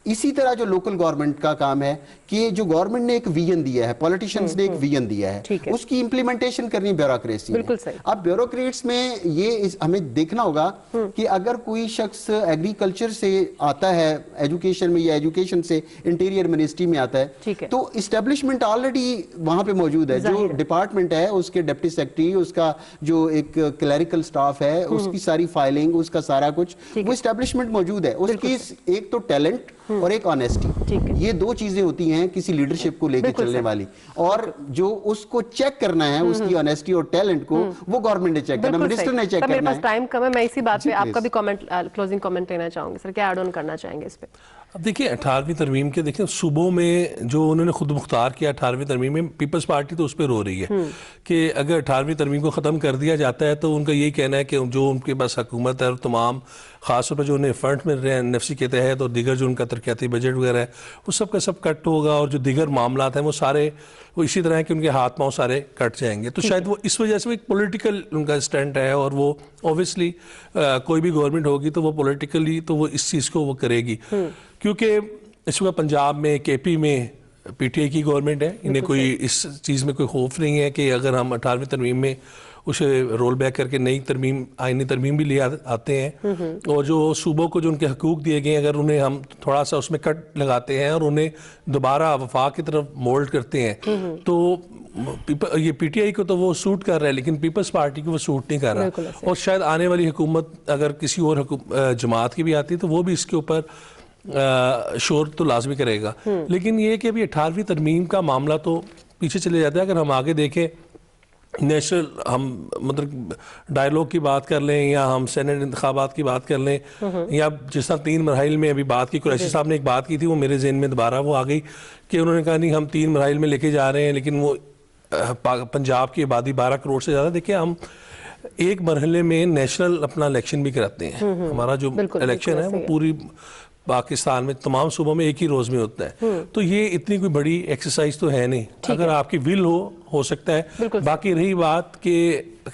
इसी तरह जो लोकल गवर्नमेंट का काम है कि जो गवर्नमेंट ने एक विजन दिया है, पॉलिटिशियंस ने एक विजन दिया है, उसकी इंप्लीमेंटेशन करनी ब्यूरोक्रेसी ने। अब ब्यूरोक्रेट्स में ये हमें देखना होगा कि अगर कोई शख्स एग्रीकल्चर से आता है एजुकेशन में या एजुकेशन से इंटीरियर मिनिस्ट्री में आता है तो इस्टेब्लिशमेंट ऑलरेडी वहां पे मौजूद है। जो डिपार्टमेंट है उसके डिप्टी सेक्रेटरी, उसका जो एक क्लरिकल स्टाफ है, उसकी सारी फाइलिंग, उसका सारा कुछ वो इस्टेब्लिशमेंट मौजूद है। उसकी एक तो टैलेंट और एक ऑनेस्टी, ये दो चीजें होती हैं किसी लीडरशिप को लेकर चलने वाली, और जो उसको चेक करना है उसकी ऑनेस्टी और टैलेंट को वो गवर्नमेंट ने चेक करना, मिनिस्टर ने चेक करना है। मेरे पास टाइम कम है, मैं इसी बात पे आपका भी कमेंट, क्लोजिंग कमेंट लेना चाहूंगी सर, क्या ऐड ऑन करना चाहेंगे इस पे? अब देखिए 18वीं तरमीम के देखिए सूबों में जो उन्होंने खुद मुख्तार किया 18वीं तरमीम में, पीपल्स पार्टी तो उस पर रो रही है कि अगर 18वीं तरमीम को ख़त्म कर दिया जाता है तो उनका यही कहना है कि जो उनके पास हुकूमत है और तमाम खासतौर पर जो उन्हें फंड मिल रहे हैं एनएफसी के तहत और दीगर जो उनका तरक्याती बजट वगैरह है वो सब का सब कट होगा, और जो दीगर मामला हैं वो सारे वो इसी तरह है कि उनके हाथ पाँव सारे कट जाएंगे। तो शायद वो इस वजह से एक पॉलिटिकल उनका स्टैंड है, और वो ऑब्वियसली कोई भी गवर्नमेंट होगी तो वो पॉलिटिकली तो वो इस चीज़ को वो करेगी, क्योंकि इस वक्त पंजाब में, केपी में पीटीआई की गवर्नमेंट है, इन्हें कोई इस चीज़ में कोई खौफ नहीं है कि अगर हम 18वीं तरमीम में उसे रोल बैक करके नई तरमीम, आईनी तरमीम भी ले आते हैं, और जो सूबों को जो उनके हकूक दिए गए अगर उन्हें हम थोड़ा सा उसमें कट लगाते हैं और उन्हें दोबारा वफाक की तरफ मोल्ड करते हैं तो ये पीटीआई को तो वो सूट कर रहा है लेकिन पीपल्स पार्टी को वो सूट नहीं कर रहा। और शायद आने वाली हुकूमत अगर किसी और जमात की भी आती तो वो भी इसके ऊपर शोर तो लाजमी करेगा। लेकिन ये कि अभी 18वीं तरमीम का मामला तो पीछे चले जाता है। अगर हम आगे देखें नेशनल, हम मतलब डायलॉग की बात कर लें या हम सेनेट इंतखाबात की बात कर लें, या जिस तरह 3 मरहल में अभी बात की, कुरैशी साहब ने एक बात की थी वो मेरे जहन में दोबारा वो आ गई कि उन्होंने कहा नहीं हम 3 मरहल में लेके जा रहे हैं, लेकिन वो पंजाब की आबादी 12 करोड़ से ज़्यादा। देखिए हम एक मरहले में नेशनल अपना इलेक्शन भी कराते हैं, हमारा जो इलेक्शन है वो पूरी पाकिस्तान में तमाम सूबों में एक ही रोज में होता है, तो ये इतनी कोई बड़ी एक्सरसाइज तो है नहीं। अगर आपकी विल हो सकता है। बाकी रही बात कि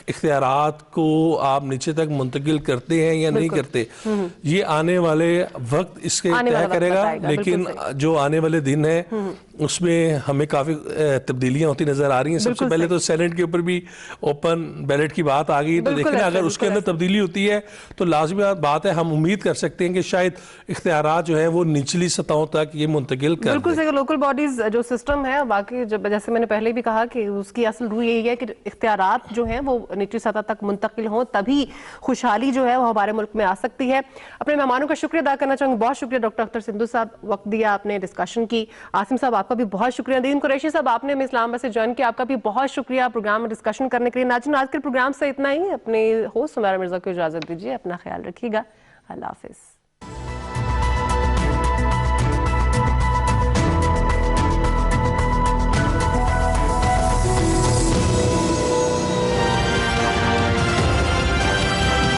इख्तियारात को आप नीचे तक मुंतकिल करते हैं या नहीं करते, ये आने वाले वक्त इसके तय करेगा। लेकिन जो आने वाले दिन है उसमें हमें काफ़ी तब्दीलियां होती नजर आ रही हैं। सबसे पहले तो सेनेट के ऊपर भी ओपन बैलेट की बात आ गई, तो देखना अगर उसके अंदर तब्दीली होती है तो लाजमी बात है, हम उम्मीद कर सकते हैं कि शायद इख्तियारात जो है वो निचली सतहों तक ये मुंतकिल कर बिल्कुल सही। लोकल बॉडीज जो सिस्टम है बाकी, जैसे मैंने पहले भी कहा कि उसकी असल रूह यही है कि इख्तियारात जो हैं वो निचली सतह तक मुंतकिल हों, तभी खुशहाली जो है वो हमारे मुल्क में आ सकती है। अपने मेहमानों का शुक्रिया अदा करना चाहूंगी। बहुत शुक्रिया डॉक्टर अख्तर सिंधु साहब, वक्त दिया आपने, डिस्कशन की। आसिम साहब आपका भी बहुत शुक्रिया। नदीम कुरैशी साहब आपने हमें इस्लामाबाद से ज्वाइन किया, आपका भी बहुत शुक्रिया प्रोग्राम में डिस्कशन करने के लिए। नाज़रीन आज के प्रोग्राम से इतना ही। अपने होस्ट सुमैरा मिर्जा को इजाजत दीजिए, अपना ख्याल रखिएगा। अल्लाह हाफिज।